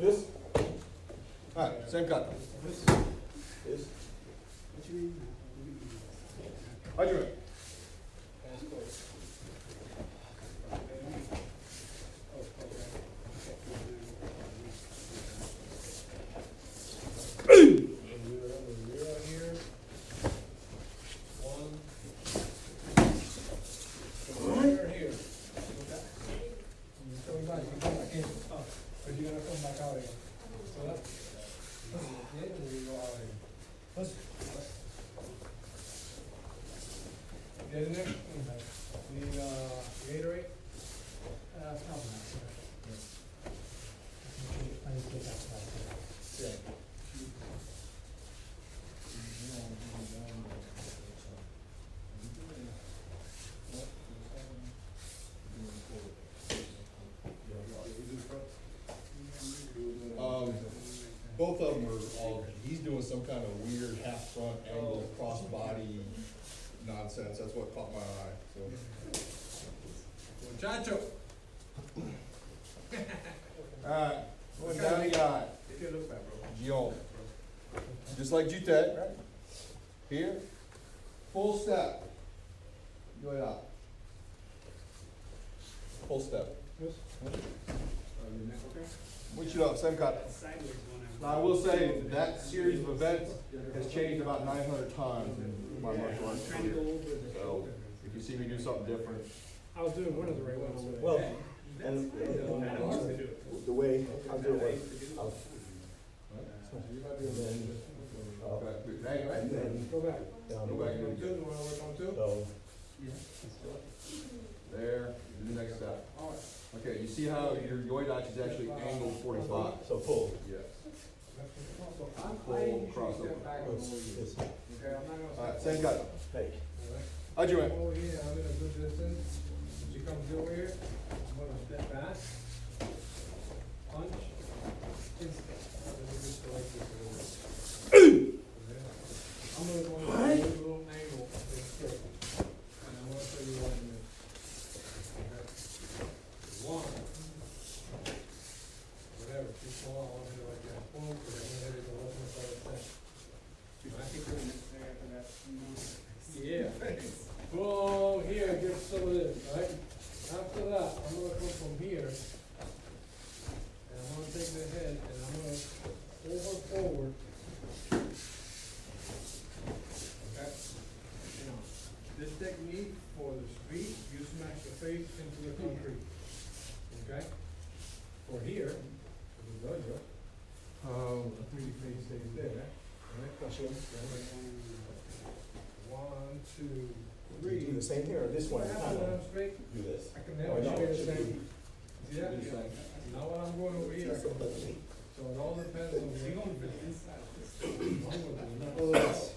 This. Alright, same cut. This. How'd you make? Get in there? Need, Gatorade? Probably not, sir. I need to get that slide there. Both of them are all, he's doing some kind of weird half front angle cross body nonsense, that's what caught my eye, so. Muchacho. Alright, going down the guy, Take a look back, bro. Gion. Just like Jutet, right? Here, full step. Go out. Full step. Switch it up, same cut. Now, I will say, that series of events has changed about 900 times in my martial arts career. So, if you see me do something different, I was doing one of the right ones. Well, and the way I'll do it, I'll. And then, okay, and then Go back. down Go the back way. and do it. You wanna work on two? So, There, do the next step. Okay, you see how your yoidach is actually angled 45? so pull. Yes. So I'm Full playing, you crossover. should step back and This, over you. this, Okay, I'm not gonna. Alright, same cut. hey, How'd you win? Over here, I'm in a good distance. She comes over here, I'm gonna step back. Punch. Instant. Let me just go like this a little bit. Okay. I'm gonna go on a little angle, then straight. And I'm gonna show you what I mean. Okay. One. Whatever, too small, I want to hit it like that. Boom, because I'm gonna hit it the left hand side of the center. I keep doing it there after that. Yeah. Boom, here, get some of this, right? After that, I'm gonna come from here. And I'm gonna take the head and I'm gonna pull her forward. Okay? Now, this technique for the street, you smash the face into the concrete. Okay? For here, for the dojo, the face stays there. Alright? One, two, do you do the same here or this one? What happens when I'm straight? Do this. I can Oh, never no. straight the same. See that? Do the same. Now when I'm going over here, I can, so it all depends on. You're going for the inside. Well,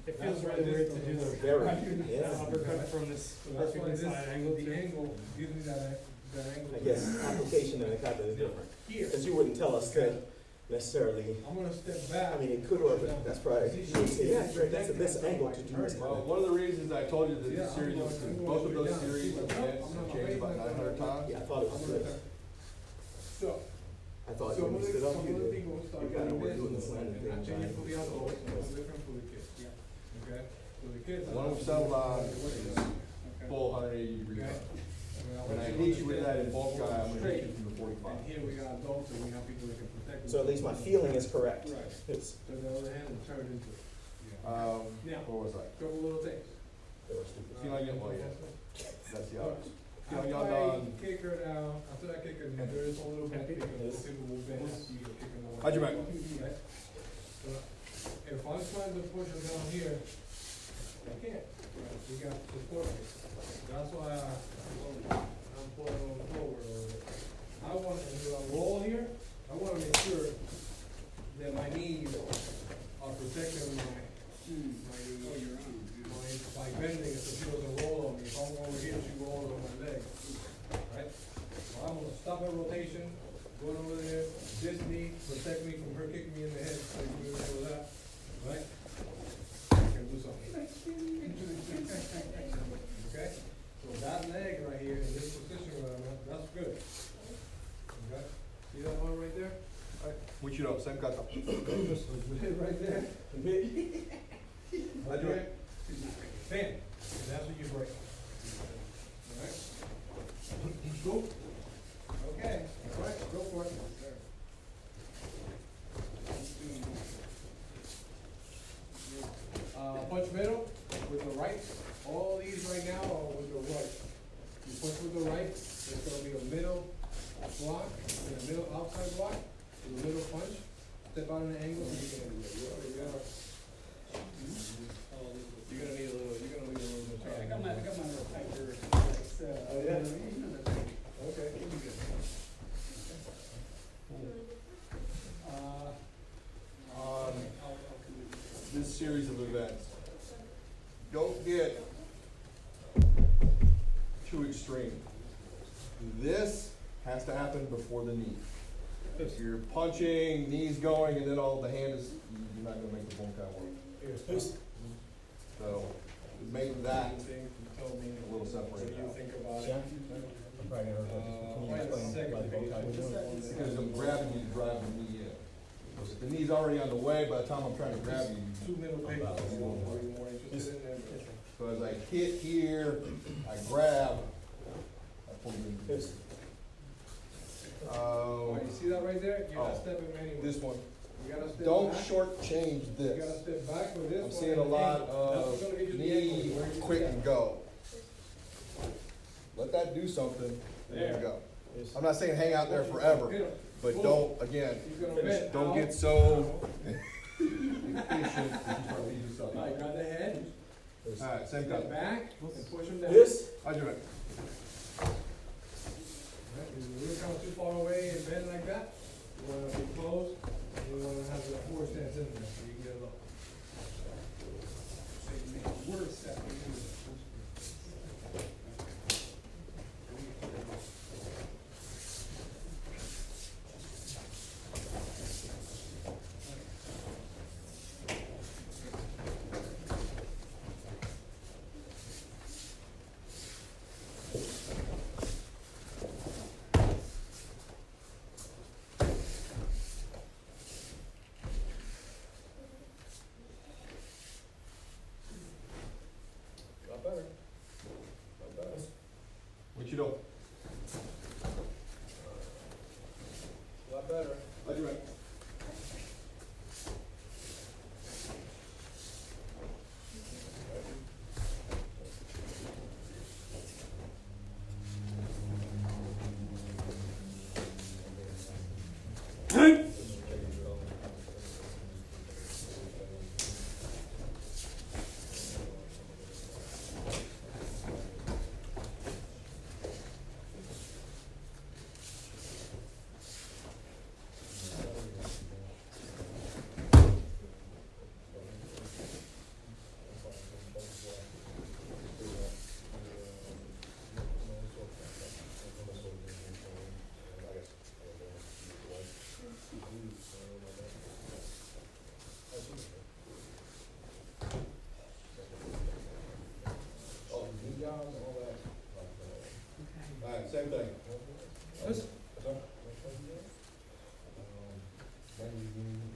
It feels really weird to do the Very, yeah. uppercut from this So that's why perfect this, inside angle the too. angle gives me that angle. I guess application and the kata is different. Here, Because you wouldn't tell us that necessarily, I'm gonna step back. I mean, it could work, but that's probably, you would say, yeah, Greg, that's the best angle to do this. Well, one of the reasons I told you that this series, both of those series of events have changed about 900 times. Yeah, I thought it was good. So, I thought so when you stood up, some you of the did. people start You kinda doing were doing this, the same thing. and I change it for the adults, it's different for the kids. Okay? So the kids. One of them settled on is full 180 degree Okay. turn. When I hit you with that in bulk guy, I'm gonna hit you from the 45. And here we got adults and we have people that can protect. So at least my feeling is correct. Right. It's, So the other hand, and turn it into it. Now, Where was I? couple little things. See how I get, well, yeah, that's the others. See how After y'all I done? kick her down, after I kick her down, there is a little bit because people will bend after you kick her down. How'd you make? Right? But if I'm trying to push her down here, I can't. You got support me. That's why I'm pulling on forward a little bit. I want, and when I roll here, I wanna make sure that my knees are protecting my by bending it so she doesn't roll on me. If I'm over here, she rolls on my leg. Right? So I'm gonna stop her rotation, going over there, this knee, protect me from her kicking me in the head, so you can do that. Right? I can do something. Okay? So that leg right here, in this position where I'm at, that's good. Okay? See that one right there? Which you know, same kata. Right there. I do it. Bam, and that's what you break. Alright? Cool? Okay, alright, go for it. Punch middle with the right. All these right now are with the right. You punch with the right, there's gonna be a middle block, and a middle outside block, with a middle punch. Step out in an angle, so you can, you're gonna need a little bit of I got my little Piper. Oh, yeah? Okay. On this series of events, don't get too extreme. This has to happen before the knee. If you're punching, knees going, and then all the hand is, you're not gonna make the bone count work. So, make that a little separated out. Think about Yeah. it. I'm probably gonna Wait a second. Because I'm grabbing you, driving the knee in. If the knee's already on the way, by the time I'm trying to grab you, Two middle papers, are you more interested in them? so as I hit here, I grab, I pull you in. Alright, you see that right there? You're not Oh. stepping anywhere. This one, You gotta step don't back. shortchange You this. gotta step back with this I'm one. seeing a and lot angle. That's what's of gonna get you the knee, angle, where you quick step. and go. Let that do something, there you There. go. I'm not saying hang out there forever, Hit 'em. but Boom. don't, again, He's gonna bend don't out. get so impatient that you start leaving stuff. Alright, grab the head, Alright, same step thing. back, and push him down. This? I do it. Right, if you're kind of too far away and bend like that, you wanna be close, and you wanna have the force stance in there, so you can get it up. So you make it worse that way. Not better. Not better. What you do? Lot better. I do it. Oh, knee down, all that. Alright, same thing. This-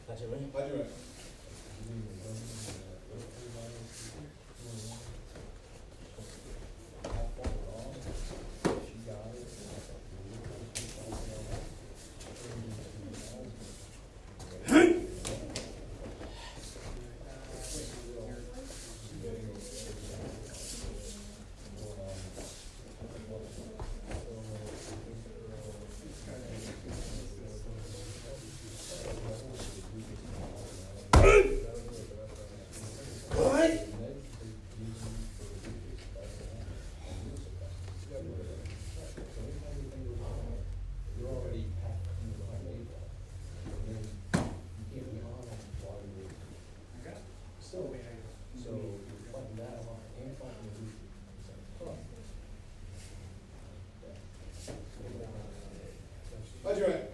That's it, right? I do it. So you fund that and fund the roof. That's right.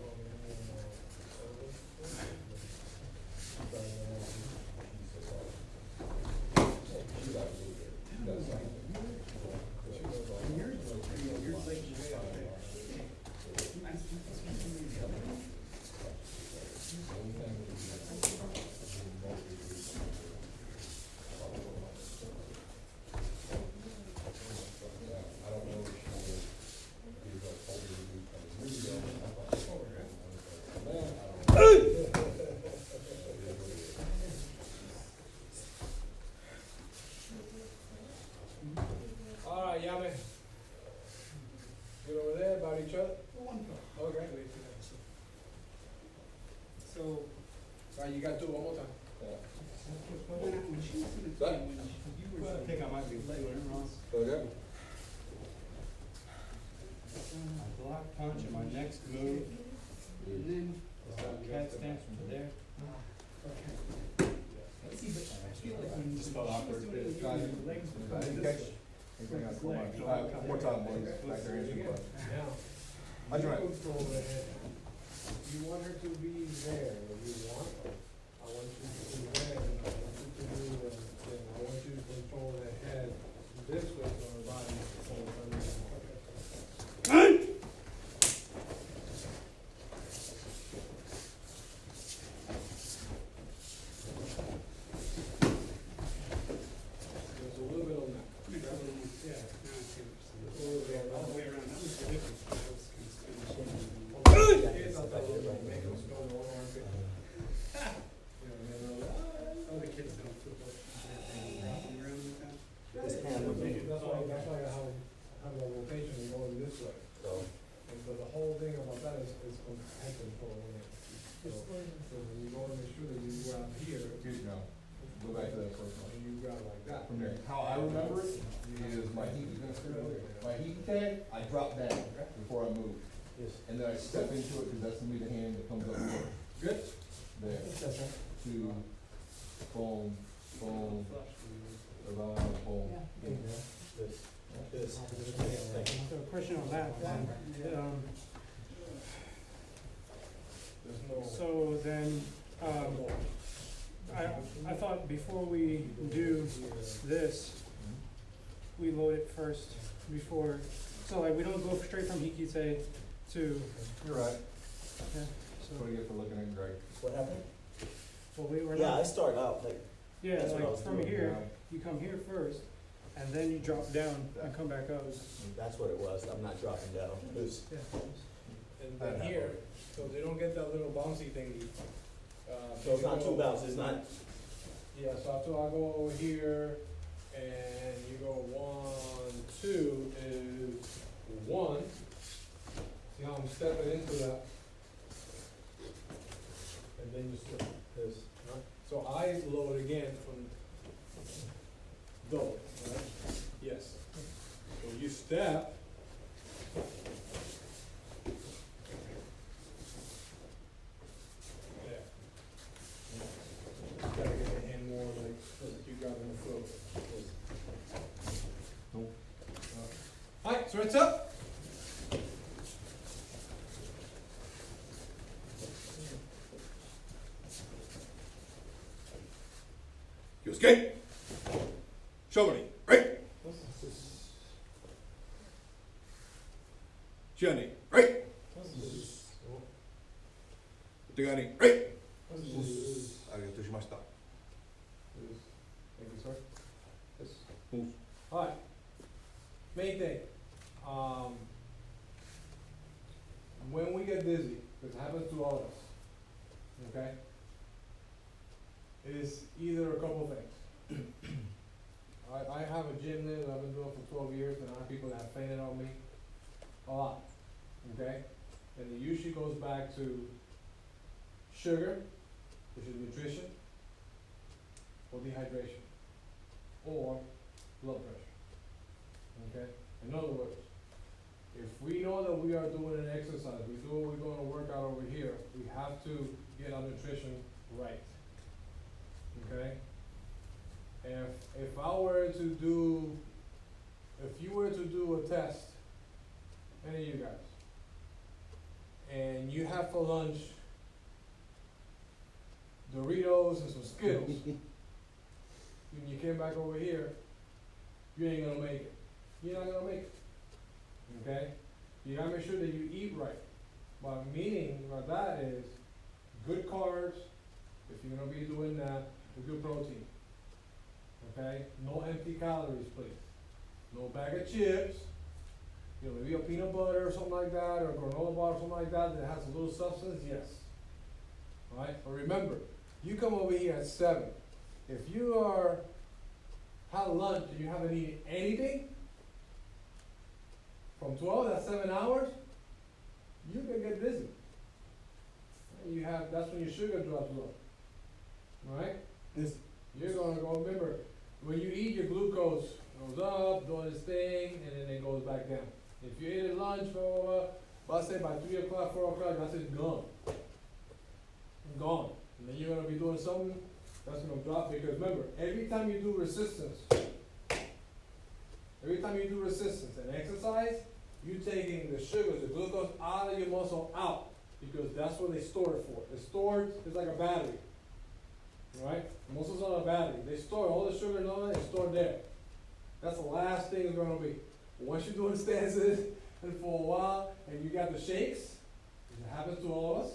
All right, Yame. Good over there, about each other? Okay. So, All right, you got to do it one more time. I think I might be doing it wrong. Okay. My block punch and my next move, and then cat stance from there. Just felt awkward. More time, boys. Back there, answer your question. Now, That's right. you control the head. You want her to be there, or you want, I want you to be there, and I want you to do the thing, I want you to control the head this way, so her body is There's a little bit on that. yeah, now I see what A little bit all on the way that. around, that was the difference. That was kind of Here's how that would make them go to one armpit. You know, and then, all the kids don't flip up, rocking around like that. His hand would be. that's why I have the rotation going this way. So, And so the whole thing about that is head control. So when you go and make sure that you grab here, Here you go. Go back to that first one. and you grab like that. From there, how I remember it is my heat, my heat tag, I drop down before I move. yes. And then I step into it, because that's gonna be the hand that comes up first. Good? There, That's right. two, boom, boom, around, boom. This. This. So a question on that, then, There's no. so then, I thought before we do this, we load it first before, so like we don't go straight from Hikite to, You're right. yeah, That's what so, you get for looking at Greg. What happened? well, we were Yeah, I not, start out like, yeah, that's what I like was from doing, here, you come here first, and then you drop down and come back up. that's what it was, I'm not dropping down, 'cause Yeah. And then here, so they don't get that little bouncy thingy. so it's not two bounces, it's not, Yeah, so after I go over here, and you go 1, 2 is 1. See how I'm stepping into that? And then you slip this, right? So I load again from double, right? Yes. So you step. There. Just gotta get the hand more like, so that you got in the flow. Alright, so it's up. You escape. Show me, right? Jenny, right? Tegani, right? ありがとうしました。 Thank you, sir. Yes. Move. Alright. Main thing. When we get dizzy, this happens to all of us, okay? It is either a couple things. I have a gym there that I've been doing for 12 years, and I have people that have fainted on me a lot, okay? And it usually goes back to sugar, which is nutrition, or dehydration, or blood pressure, okay? In other words, if we know that we are doing an exercise, we're going to work out over here, we have to get our nutrition right, okay? were to do a test, any of you guys, and you have for lunch Doritos and some Skittles, and you came back over here, you ain't gonna make it. You're not gonna make it. Okay? You gotta make sure that you eat right. But meaning by that is good carbs, if you're gonna be doing that, with good protein. Okay? No empty calories, please. No bag of chips. You know, maybe a peanut butter or something like that, or a granola bar or something like that that has a little substance, yes. Alright? But remember, you come over here at 7. If you had lunch and you haven't eaten anything, from 12, that's 7 hours, you can get dizzy. That's when your sugar drops low. Right? You're gonna go, remember, when you eat, your glucose goes up, doing its thing, and then it goes back down. If you ate at lunch for, let's say by 3 o'clock, 4 o'clock, that's it gone. Gone. And then you're gonna be doing something that's gonna drop, because remember, every time you do resistance and exercise, you're taking the sugars, the glucose out of your muscle out, because that's what they store it for. It's stored, it's like a battery. Right? Muscles are a battery. They store all the sugar and all that, it's stored there. That's the last thing it's gonna be. Once you're doing stances and for a while and you got the shakes, it happens to all of us,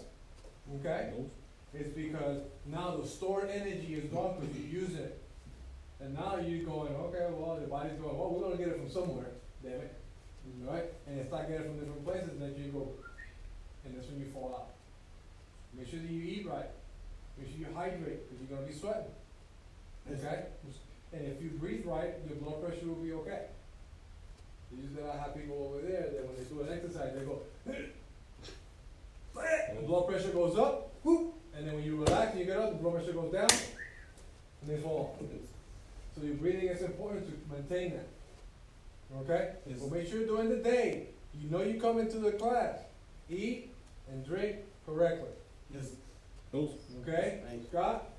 okay? It's because now the stored energy is gone because you're using it. And now you're going, okay, well, the body's going, well, we're gonna get it from somewhere, damn it. Right? And it's not getting it from different places, and then you go, and that's when you fall out. Make sure that you eat right. Make sure you hydrate, because you're gonna be sweating. Okay? And if you breathe right, your blood pressure will be okay. Usually I have people over there that when they do an exercise, they go, the blood pressure goes up, whoop, and then when you relax and you get up, the blood pressure goes down, and they fall. So your breathing is important to maintain that. Okay? Yes. But make sure during the day, you know you come into the class, eat and drink correctly. Yes. Okay? Thanks. Scott?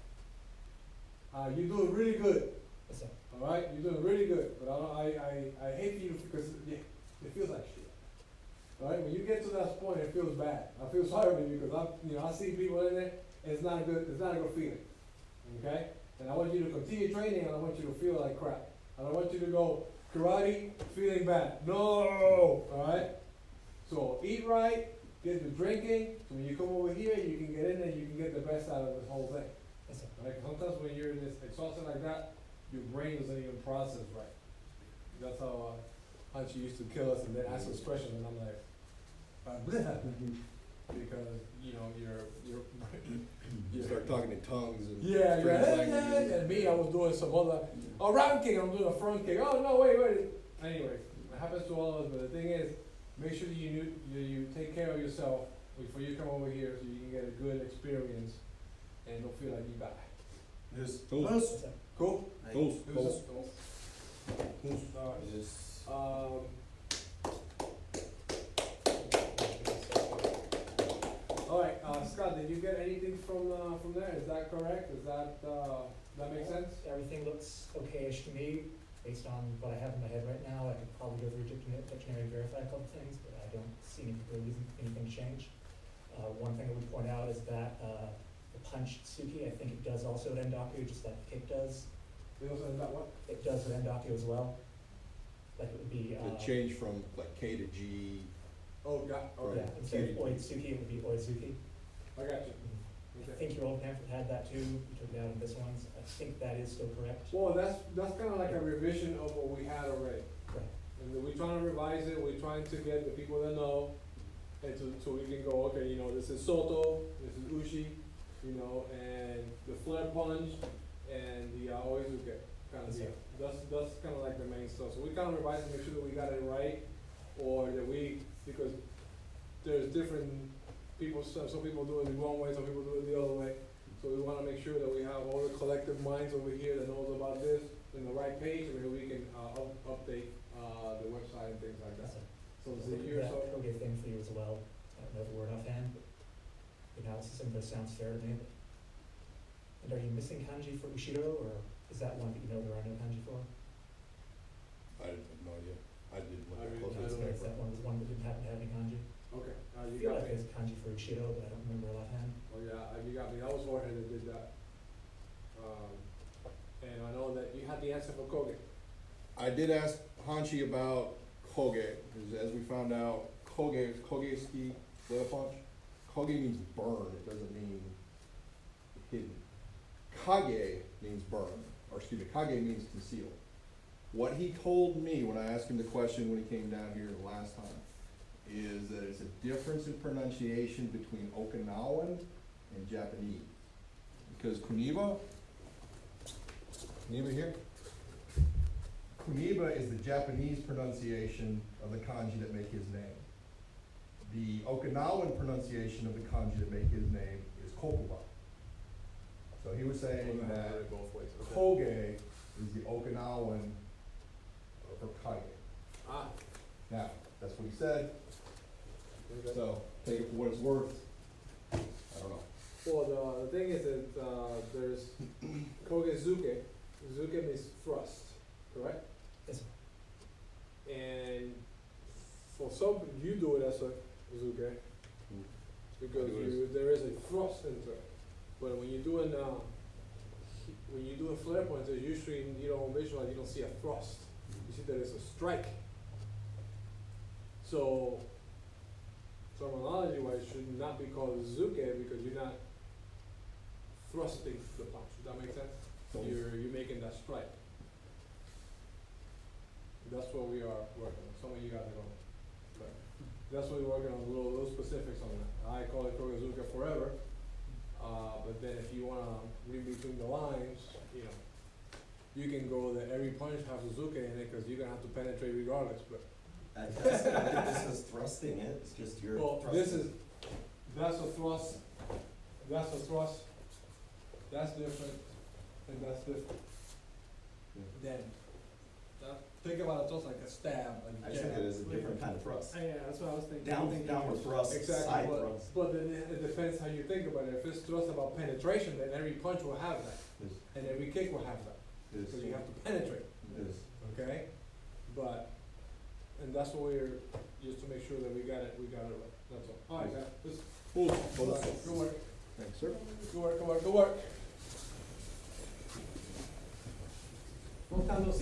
You're doing really good. Yes, sir. Alright? You're doing really good. But I hate for you because it feels like shit. Alright? When you get to that point, it feels bad. I feel sorry for you because I see people in there and it's not a good feeling. Okay? And I want you to continue training and I want you to feel like crap. I don't want you to go karate feeling bad. No! Alright? So eat right, get the drinking, so when you come over here, you can get in there, you can get the best out of this whole thing. Yes, sir. Right? Sometimes when you're in this exhausted like that, your brain doesn't even process right. That's how Hunchy used to kill us and then ask us questions and I'm like, because, you know, You start talking in tongues and yeah, strange yeah, languages. and me, I was doing some other, a round kick, I'm doing a front kick, oh no, wait. Anyway, it happens to all of us, but the thing is, make sure that you take care of yourself before you come over here so you can get a good experience and don't feel like you die. Yes. Yes, sir. Cool? Cool. Yes. Alright, Scott, did you get anything from there? Is that correct? That make sense? Everything looks okay-ish to me, based on what I have in my head right now. I could probably go through dictionary and verify a couple things, but I don't see any particular reason anything change. One thing I would point out is that the punch Tsuki, I think it does also at Endaku, just like the kick does. They also have that what? It does at Endaku as well. Like it would be, The change from like K to G. Oh, yeah, okay. yeah, instead of Oitsuki, it would be Oizuki. I got you. I think your old pamphlet had that too, you took it out in this one's. I think that is still correct. Well, that's kind of like a revision of what we had already. Correct. And then we're trying to revise it, we're trying to get the people that know, and so we can go, okay, you know, this is Soto, this is Ushi, you know, and the flare punch, and the Oizuke kind of Yes, deal. sir. That's kind of like the main stuff. So we kind of revise to make sure that we got it right, or that because there's different people, some people do it the wrong way, some people do it the other way. So we want to make sure that we have all the collective minds over here that knows about this in the right page, and then we can update the website and things like Yes, that. sir. So it's Look a at year or that so. Koge thing for you as well. I don't know the word offhand, but the analysis of this sounds fair to me. And are you missing kanji for Ushido, or is that one that you know there are no kanji for? I have no idea. I didn't look I at mean, close I at don't the It's that one was one that didn't happen to have any kanji. Okay, I you feel got like me. there's kanji for Ushido, but I don't remember offhand. Oh, yeah, you got me, that was Jorge that did that. And I know that you had the answer for Koge. I did ask Hanshi about Koge, because as we found out, Koge-ski flare punch. Koge means burn, it doesn't mean hidden. Kage means burn, or excuse me, Kage means conceal. What he told me when I asked him the question when he came down here the last time is that it's a difference in pronunciation between Okinawan and Japanese. Because Kuniba here? Kuniba is the Japanese pronunciation of the kanji that make his name. The Okinawan pronunciation of the kanji that make his name is Kokuba. So he was saying that Both ways, okay. Koge is the Okinawan for Kage. Ah, Now, that's what he said, okay. so take it for what it's worth. I don't know. Well, the thing is that, there's Kogezuke, Zuke means thrust, correct? Yes, sir. And for some, you do it as a Zuke, because I do it you, there is a thrust into it. But when you're doing, flare points, there's usually, you don't visualize, you don't see a thrust. You see that it's a strike. So, terminology-wise, it should not be called Zuke because you're not thrusting the punch. Does that make sense? You're making that strike. That's what we are working on. Some of you guys are going. But that's what we're working on, little specifics on that. I call it Kogezuka forever. But then if you wanna read between the lines, you know, you can go that every punch has a Zuke in it, cause you're gonna have to penetrate regardless, but. I don't think this is thrusting it, it's just your Well, thrusting. this is, that's a thrust, that's different, and that's different. Then, think about it just like a stab, I think it is a different kind of thrust. Yeah, that's what I was thinking. Downward thrust, Exactly, side but, thrust. but then it depends how you think about it. If it's thrust about penetration, then every punch will have that, Yes, and every kick will have that, yes, because you have to penetrate, yes. okay? But, and that's what we're, just to make sure that we got it right, that's all. All right, guys, this, Cool. good work, Thanks, sir. good work, good work, good work. Long time no see.